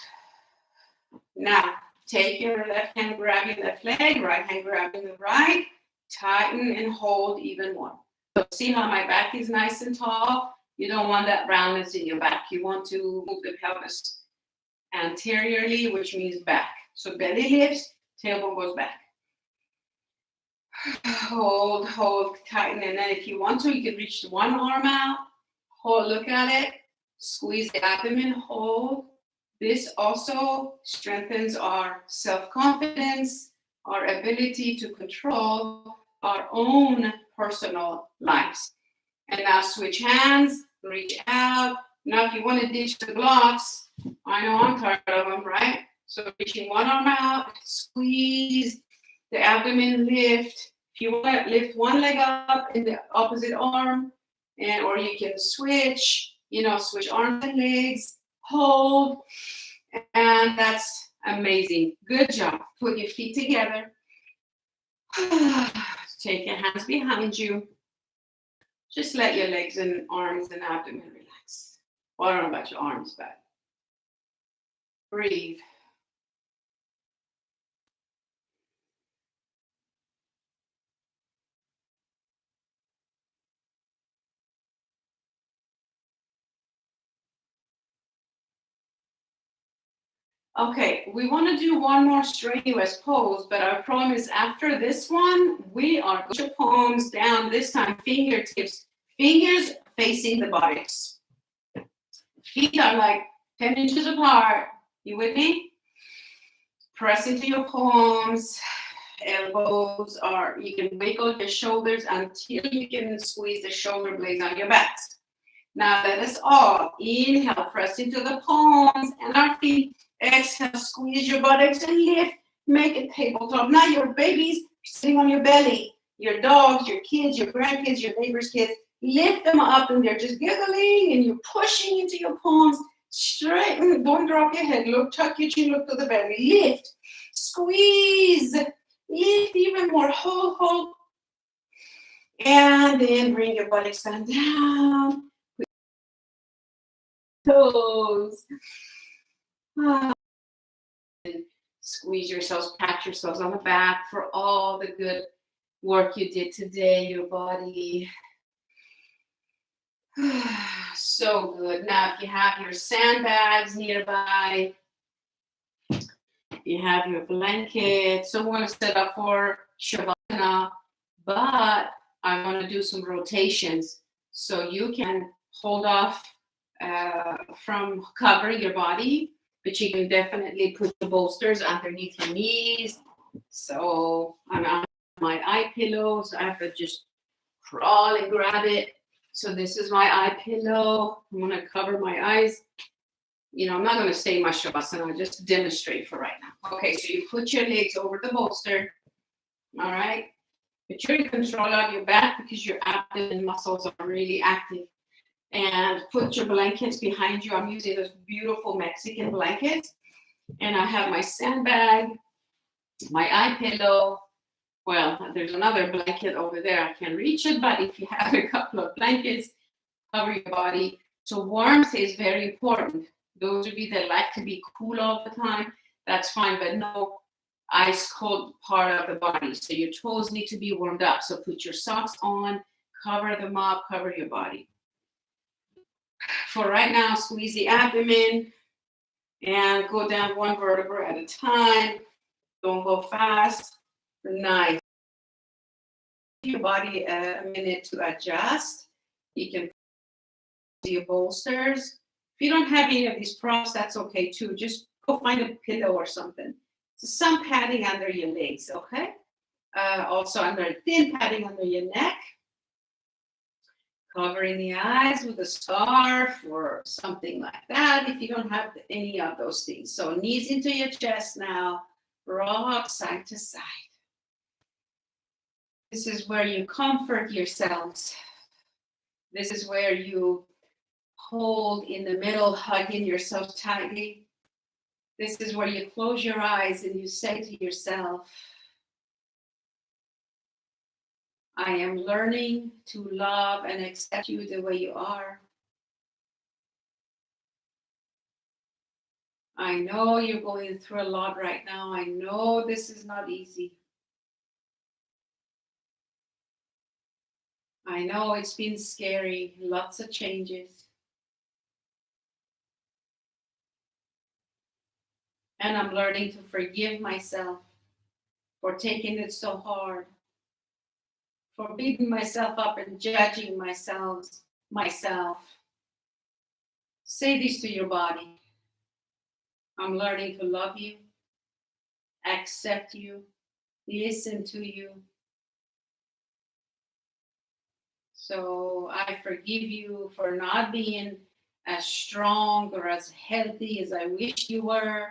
Now, take your left hand, grab your left leg, right hand grabbing the right, tighten and hold even more. So see how my back is nice and tall? You don't want that roundness in your back. You want to move the pelvis anteriorly, which means back. So belly lifts, tailbone goes back. Hold, hold, tighten, and then if you want to, you can reach one arm out, hold, look at it, squeeze the abdomen, hold. This also strengthens our self-confidence, our ability to control our own personal lives. And now switch hands, reach out. Now if you want to ditch the blocks, I know I'm tired of them, right? So reaching one arm out, squeeze the abdomen, lift. If you want to lift one leg up in the opposite arm, and or you can switch, switch arms and legs, hold, and that's amazing. Good job. Put your feet together. Take your hands behind you. Just let your legs and arms and abdomen relax. Well, I don't know about your arms, but breathe. Okay, we want to do one more strenuous pose, but I promise after this one, we are going to put palms down, this time fingertips, fingers facing the buttocks. Feet are like 10 inches apart. You with me? Press into your palms. Elbows are, you can wiggle your shoulders until you can squeeze the shoulder blades on your backs. Now let us all inhale, press into the palms and our feet. Exhale, squeeze your buttocks and lift. Make it tabletop. Now your babies sitting on your belly. Your dogs, your kids, your grandkids, your neighbors' kids. Lift them up and they're just giggling and you're pushing into your palms. Straighten. Don't drop your head. Look, tuck your chin, look to the belly. Lift. Squeeze. Lift even more. Hold, hold. And then bring your buttocks down. Toes. Squeeze yourselves, pat yourselves on the back for all the good work you did today, your body. So good. Now, if you have your sandbags nearby, if you have your blanket, so we're going to set up for Shavasana, but I'm going to do some rotations so you can hold off from covering your body. But you can definitely put the bolsters underneath your knees. So I'm on my eye pillow, so I have to just crawl and grab it. So this is my eye pillow. I'm going to cover my eyes. I'm not going to stay in my Shavasana. I'll just demonstrate for right now. Okay, so you put your legs over the bolster. All right. But you're in control of your back because your abdomen muscles are really active. And put your blankets behind you. I'm using those beautiful Mexican blankets. And I have my sandbag, my eye pillow. Well, there's another blanket over there. I can't reach it, but if you have a couple of blankets, cover your body. So warmth is very important. Those of you that like to be cool all the time, that's fine, but no ice cold part of the body. So your toes need to be warmed up. So put your socks on, cover them up, cover your body. For right now, squeeze the abdomen and go down one vertebra at a time. Don't go fast. Nice. Give your body a minute to adjust. You can put your bolsters. If you don't have any of these props, that's okay too. Just go find a pillow or something. So some padding under your legs, okay? Also under thin padding under your neck. Covering the eyes with a scarf or something like that if you don't have any of those things. So knees into your chest now, rock side to side. This is where you comfort yourselves. This is where you hold in the middle, hugging yourself tightly. This is where you close your eyes and you say to yourself, I am learning to love and accept you the way you are. I know you're going through a lot right now. I know this is not easy. I know it's been scary, lots of changes. And I'm learning to forgive myself for taking it so hard, for beating myself up and judging myself. Say this to your body. I'm learning to love you, accept you, listen to you. So I forgive you for not being as strong or as healthy as I wish you were.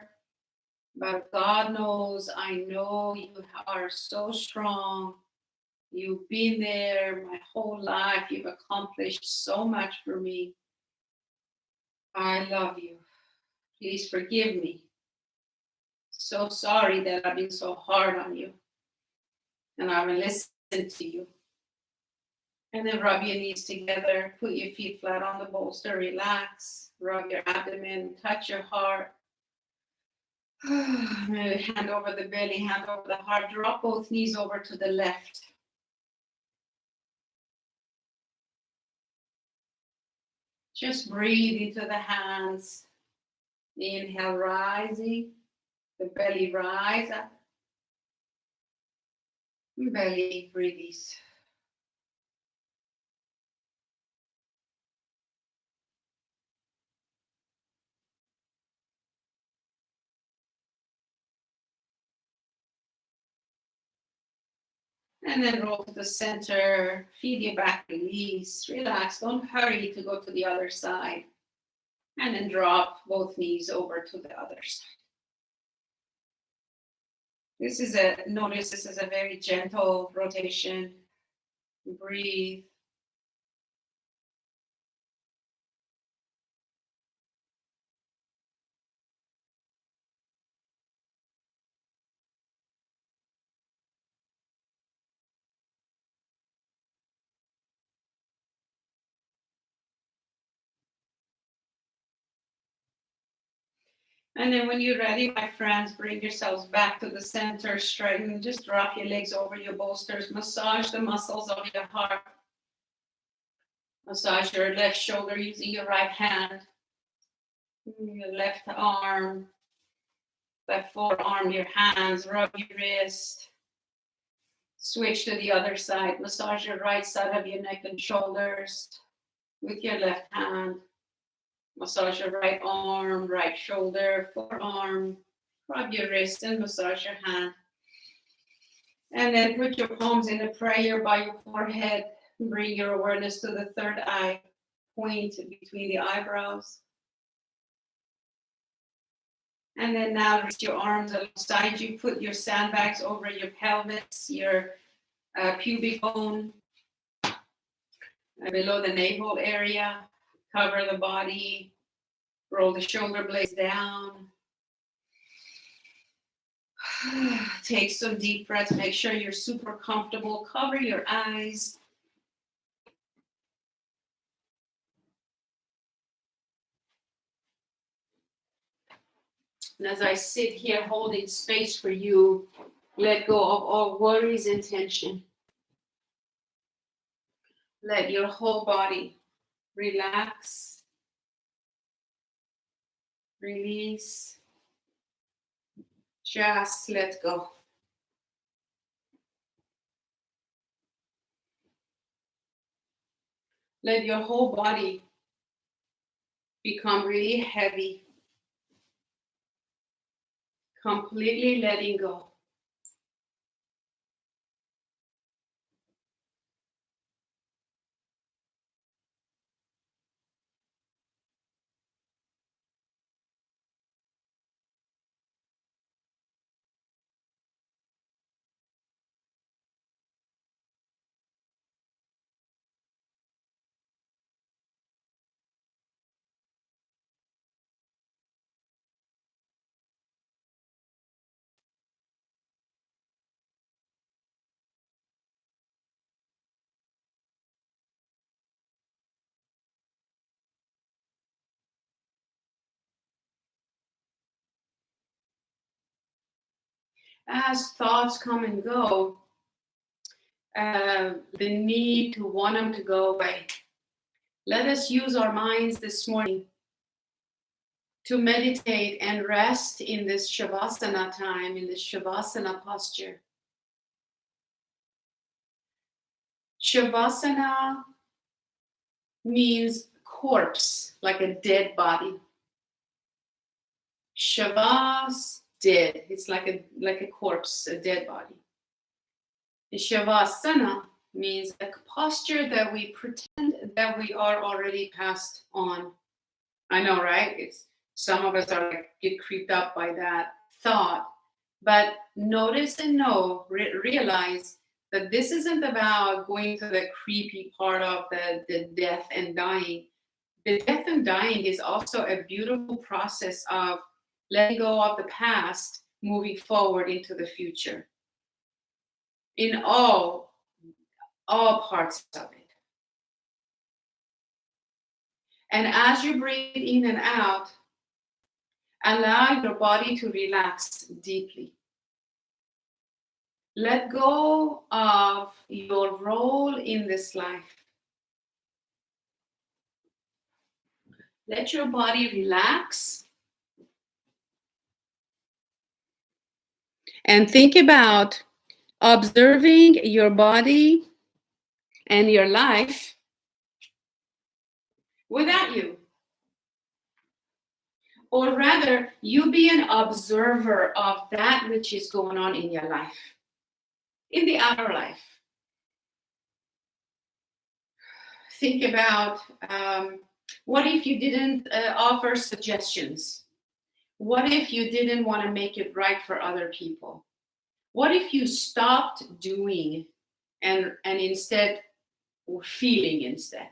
But God knows, I know you are so strong. You've been there my whole life. You've accomplished so much for me. I love you. Please forgive me. So sorry that I've been so hard on you. And I will listen to you. And then rub your knees together. Put your feet flat on the bolster. Relax. Rub your abdomen. Touch your heart. Hand over the belly, hand over the heart. Drop both knees over to the left. Just breathe into the hands. Inhale, rising. The belly rise up. Belly release. And then roll to the center, feed your back, release, relax. Don't hurry to go to the other side. And then drop both knees over to the other side. Notice this is a very gentle rotation. Breathe. And then when you're ready, my friends, bring yourselves back to the center, straighten, just drop your legs over your bolsters, massage the muscles of your heart. Massage your left shoulder using your right hand, your left arm, left forearm, your hands, rub your wrist. Switch to the other side, massage your right side of your neck and shoulders with your left hand. Massage your right arm, right shoulder, forearm. Rub your wrist and massage your hand. And then put your palms in a prayer by your forehead. Bring your awareness to the third eye. Point between the eyebrows. And then now rest your arms alongside you. Put your sandbags over your pelvis, your pubic bone, below the navel area. Cover the body. Roll the shoulder blades down. Take some deep breaths. Make sure you're super comfortable. Cover your eyes. And as I sit here holding space for you, let go of all worries and tension. Let your whole body relax, release, just let go. Let your whole body become really heavy, completely letting go. As thoughts come and go, the need to want them to go away. Let us use our minds this morning to meditate and rest in this Shavasana time, in this Shavasana posture. Shavasana means corpse, like a dead body. Shavas, dead. It's like a corpse, a dead body. The Shavasana means a posture that we pretend that we are already passed on. I know, right? It's some of us are get creeped up by that thought, but notice and realize that this isn't about going to the creepy part of the death and dying. The death and dying is also a beautiful process of letting go of the past, moving forward into the future. In all parts of it. And as you breathe in and out, allow your body to relax deeply. Let go of your role in this life. Let your body relax. And think about observing your body and your life without you. Or rather, you be an observer of that which is going on in your life, in the outer life. Think about what if you didn't offer suggestions? What if you didn't want to make it right for other people? What if you stopped doing and instead were feeling instead?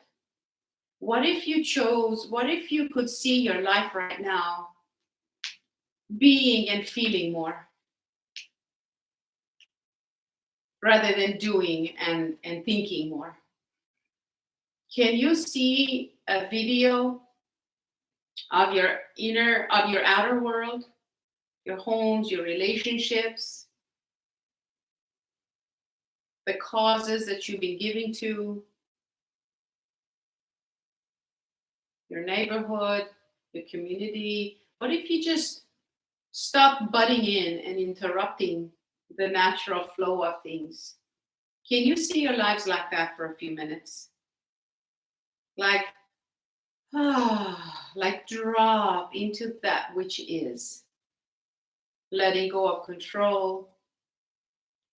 What if you could see your life right now being and feeling more rather than doing and thinking more? Can you see a video of your outer world, your homes, your relationships, the causes that you've been giving to, your neighborhood, your community? What if you just stop butting in and interrupting the natural flow of things? Can you see your lives like that for a few minutes? Like drop into that which is. Letting go of control,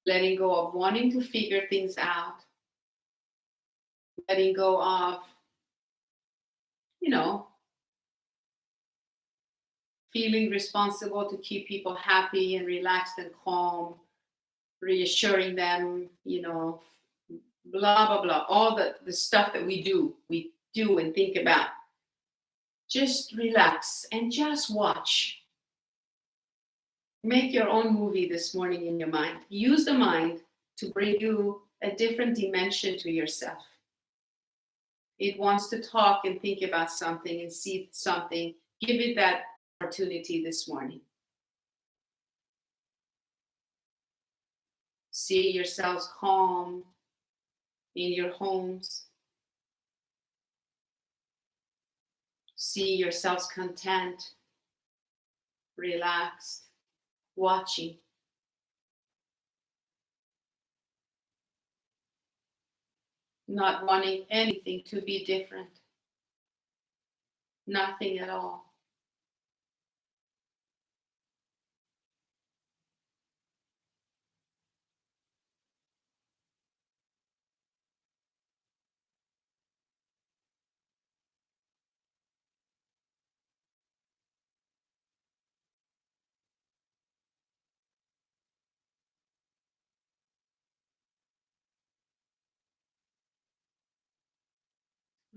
letting go of wanting to figure things out, letting go of, feeling responsible to keep people happy and relaxed and calm, reassuring them, blah, blah, blah, all the stuff that we do and think about. Just relax and just watch. Make your own movie this morning in your mind. Use the mind to bring you a different dimension to yourself. It wants to talk and think about something and see something. Give it that opportunity this morning. See yourselves calm in your homes. See yourselves content, relaxed, watching. Not wanting anything to be different. Nothing at all.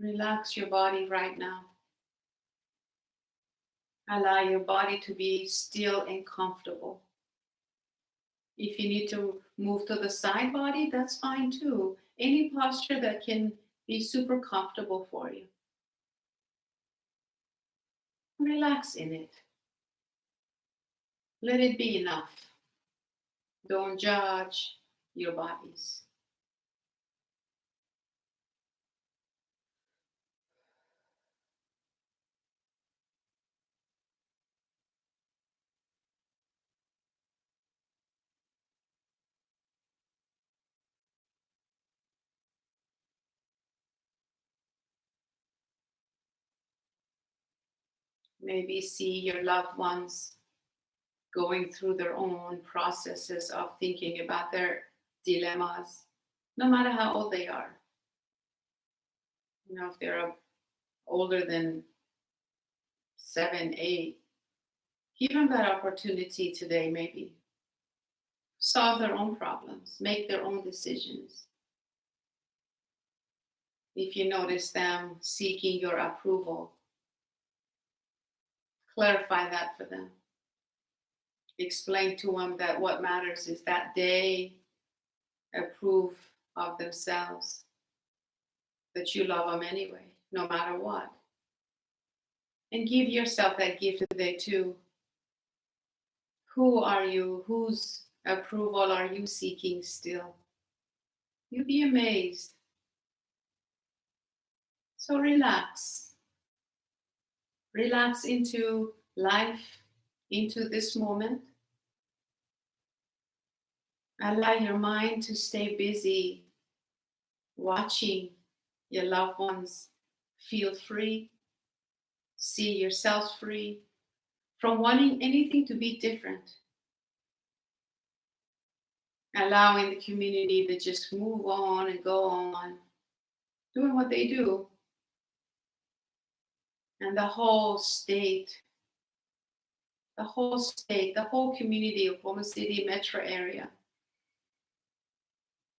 Relax your body right now. Allow your body to be still and comfortable. If you need to move to the side body, that's fine too. Any posture that can be super comfortable for you. Relax in it. Let it be enough. Don't judge your bodies. Maybe see your loved ones going through their own processes of thinking about their dilemmas, no matter how old they are. If they're older than 7, 8, give them that opportunity today, maybe. Solve their own problems, make their own decisions. If you notice them seeking your approval, clarify that for them. Explain to them that what matters is that they approve of themselves, that you love them anyway, no matter what. And give yourself that gift today too. Who are you? Whose approval are you seeking still? You'll be amazed. So relax. Relax into life, into this moment. Allow your mind to stay busy watching your loved ones feel free, see yourselves free from wanting anything to be different. Allowing the community to just move on and go on, doing what they do. And the whole state, the whole community of Oklahoma City metro area.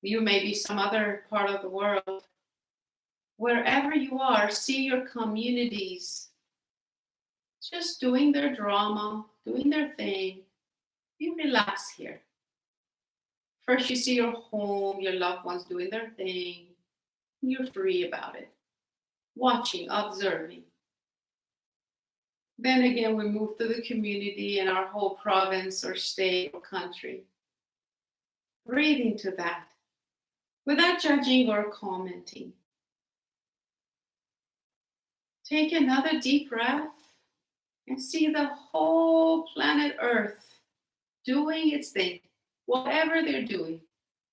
You may be some other part of the world. Wherever you are, see your communities just doing their drama, doing their thing. You relax here. First, you see your home, your loved ones doing their thing. You're free about it. Watching, observing. Then again, we move to the community and our whole province or state or country. Breathe into that without judging or commenting. Take another deep breath and see the whole planet Earth doing its thing, whatever they're doing,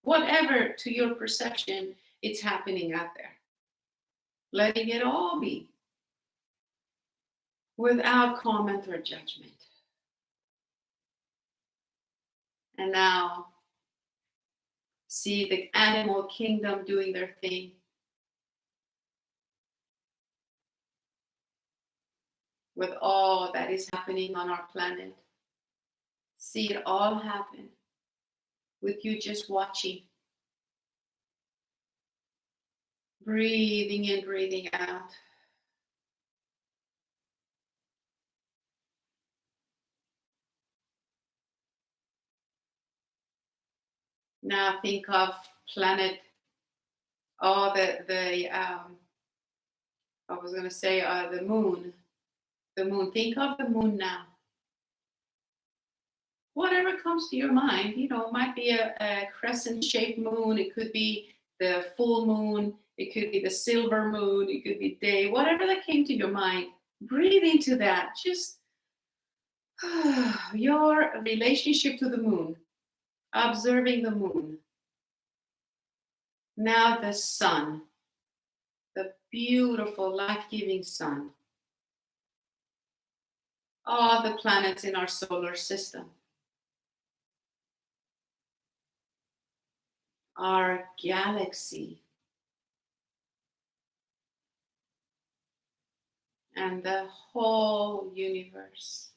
whatever to your perception it's happening out there. Letting it all be without comment or judgment. And now, see the animal kingdom doing their thing. with all that is happening on our planet. See it all happen with you just watching. Breathing in, breathing out. Now think of planet, all I was going to say the moon. The moon. Think of the moon now. Whatever comes to your mind, it might be a crescent-shaped moon. It could be the full moon. It could be the silver moon. It could be day. Whatever that came to your mind, breathe into that. Just your relationship to the moon, observing the moon. Now the sun, the beautiful, life-giving sun. All the planets in our solar system. Our galaxy. And the whole universe.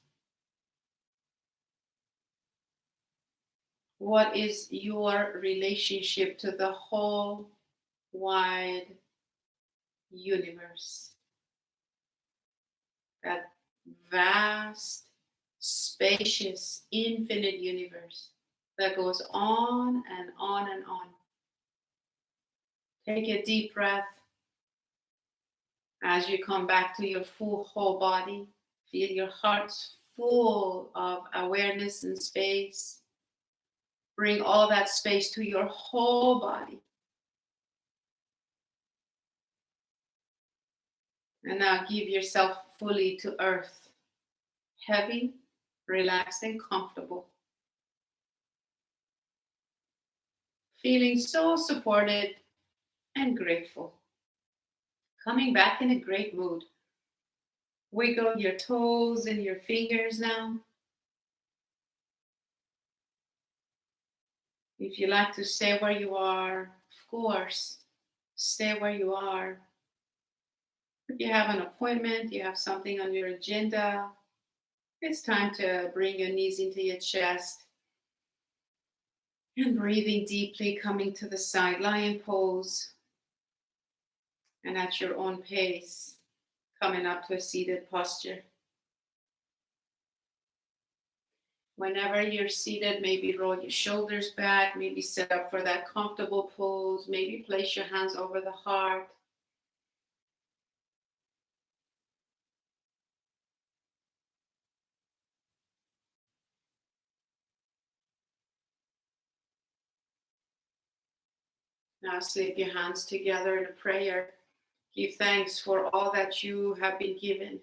What is your relationship to the whole wide universe? That vast, spacious, infinite universe that goes on and on and on. Take a deep breath as you come back to your full whole body. Feel your heart's full of awareness and space. Bring all that space to your whole body. And now give yourself fully to earth. Heavy, relaxed, and comfortable. Feeling so supported and grateful. Coming back in a great mood. Wiggle your toes and your fingers now. If you like to stay where you are, of course, stay where you are. If you have an appointment, you have something on your agenda, it's time to bring your knees into your chest and breathing deeply, coming to the side lion pose, and at your own pace, coming up to a seated posture. Whenever you're seated, maybe roll your shoulders back, maybe set up for that comfortable pose, maybe place your hands over the heart. Now slip your hands together in a prayer. Give thanks for all that you have been given.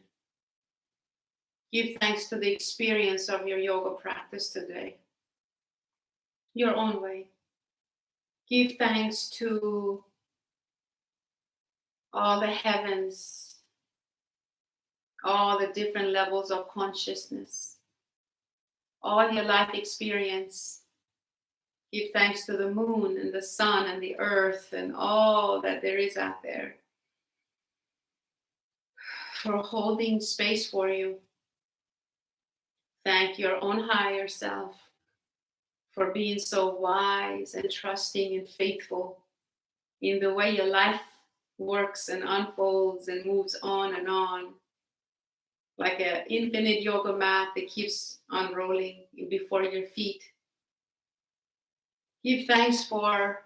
Give thanks to the experience of your yoga practice today. Your own way. Give thanks to all the heavens, all the different levels of consciousness, all your life experience. Give thanks to the moon and the sun and the earth and all that there is out there for holding space for you. Thank your own higher self for being so wise and trusting and faithful in the way your life works and unfolds and moves on and on, like an infinite yoga mat that keeps unrolling before your feet. Give thanks for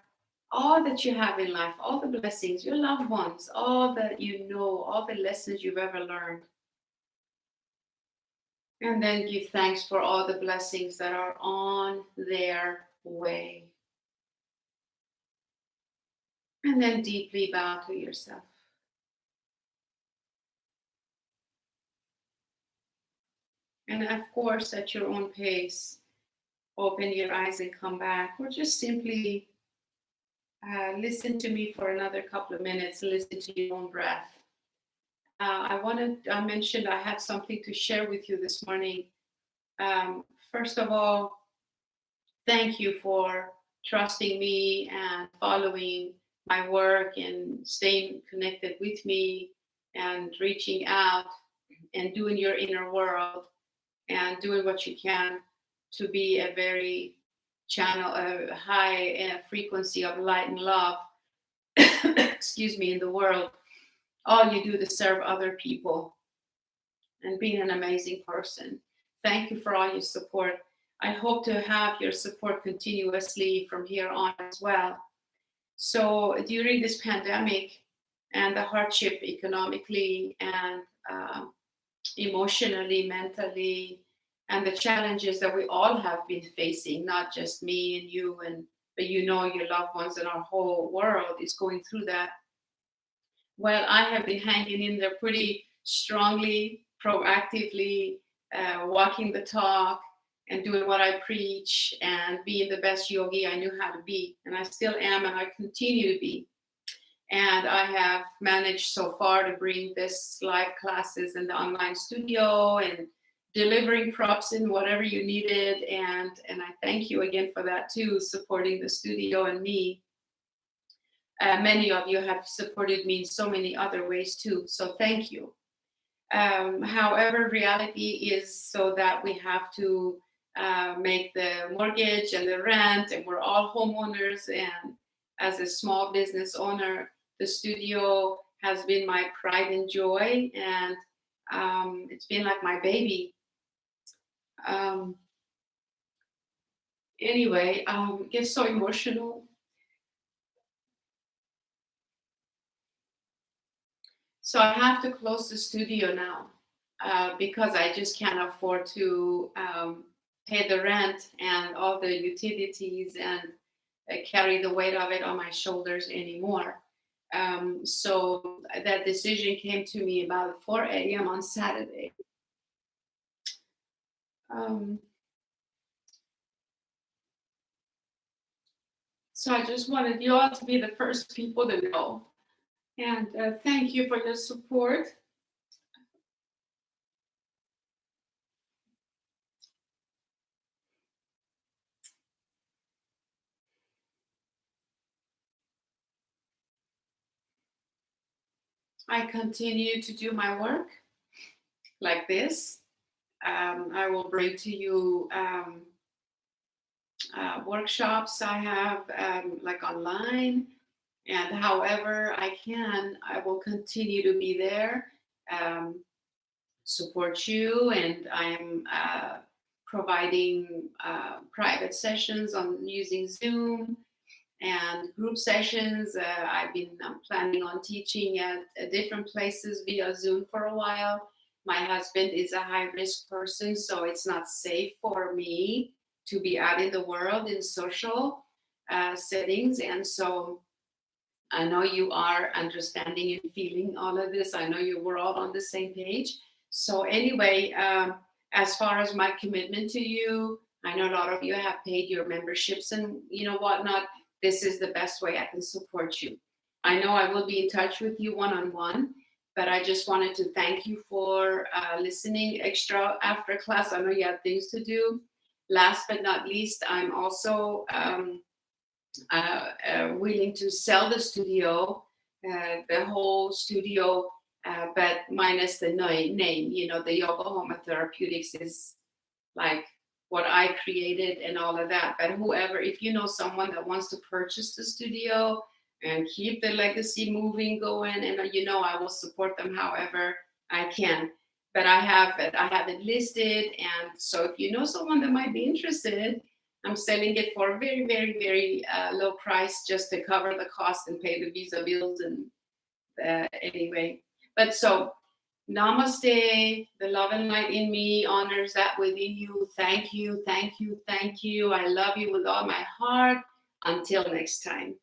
all that you have in life, all the blessings, your loved ones, all that you know, all the lessons you've ever learned. And then give thanks for all the blessings that are on their way. And then deeply bow to yourself. And of course, at your own pace, open your eyes and come back, or just simply listen to me for another couple of minutes, listen to your own breath. I mentioned I had something to share with you this morning. First of all, thank you for trusting me and following my work and staying connected with me and reaching out. and doing your inner world and doing what you can to be a very channel, a high frequency of light and love, excuse me, in the world. All you do to serve other people and being an amazing person. Thank you for all your support. I hope to have your support continuously from here on as well. So during this pandemic and the hardship economically and emotionally, mentally, and the challenges that we all have been facing, not just me and you, but you know your loved ones and our whole world is going through that. Well, I have been hanging in there pretty strongly, proactively, walking the talk and doing what I preach and being the best yogi I knew how to be. And I still am, and I continue to be. And I have managed so far to bring this live classes in the online studio and delivering props in whatever you needed. And I thank you again for that too, supporting the studio and me. Many of you have supported me in so many other ways too. So thank you. However, reality is so that we have to make the mortgage and the rent, and we're all homeowners. And as a small business owner, the studio has been my pride and joy, and it's been like my baby. Anyway, it gets so emotional. So I have to close the studio now because I just can't afford to pay the rent and all the utilities and carry the weight of it on my shoulders anymore. So that decision came to me about 4 a.m. on Saturday. So I just wanted you all to be the first people to know. And thank you for your support. I continue to do my work like this. I will bring to you workshops I have like online, and however I can, I will continue to be there, support you, and I'm providing private sessions on using Zoom and group sessions. I've been planning on teaching at different places via Zoom for a while. My husband is a high-risk person, so it's not safe for me to be out in the world in social settings. And so I know you are understanding and feeling all of this. I know we're all on the same page. So anyway, as far as my commitment to you, I know a lot of you have paid your memberships and whatnot. This is the best way I can support you. I know I will be in touch with you one-on-one, but I just wanted to thank you for listening extra after class. I know you have things to do. Last but not least, I'm also willing to sell the studio, the whole studio, but minus the name. The Yoga Home of Therapeutics is like what I created and all of that. But whoever, if you know someone that wants to purchase the studio and keep the legacy moving, going, and I will support them however I can. But I have it listed, and so if you know someone that might be interested, I'm selling it for a very, very, very low price just to cover the cost and pay the visa bills. And anyway, but so namaste. The love and light in me honors that within you. Thank you, thank you, thank you. I love you with all my heart. Until next time.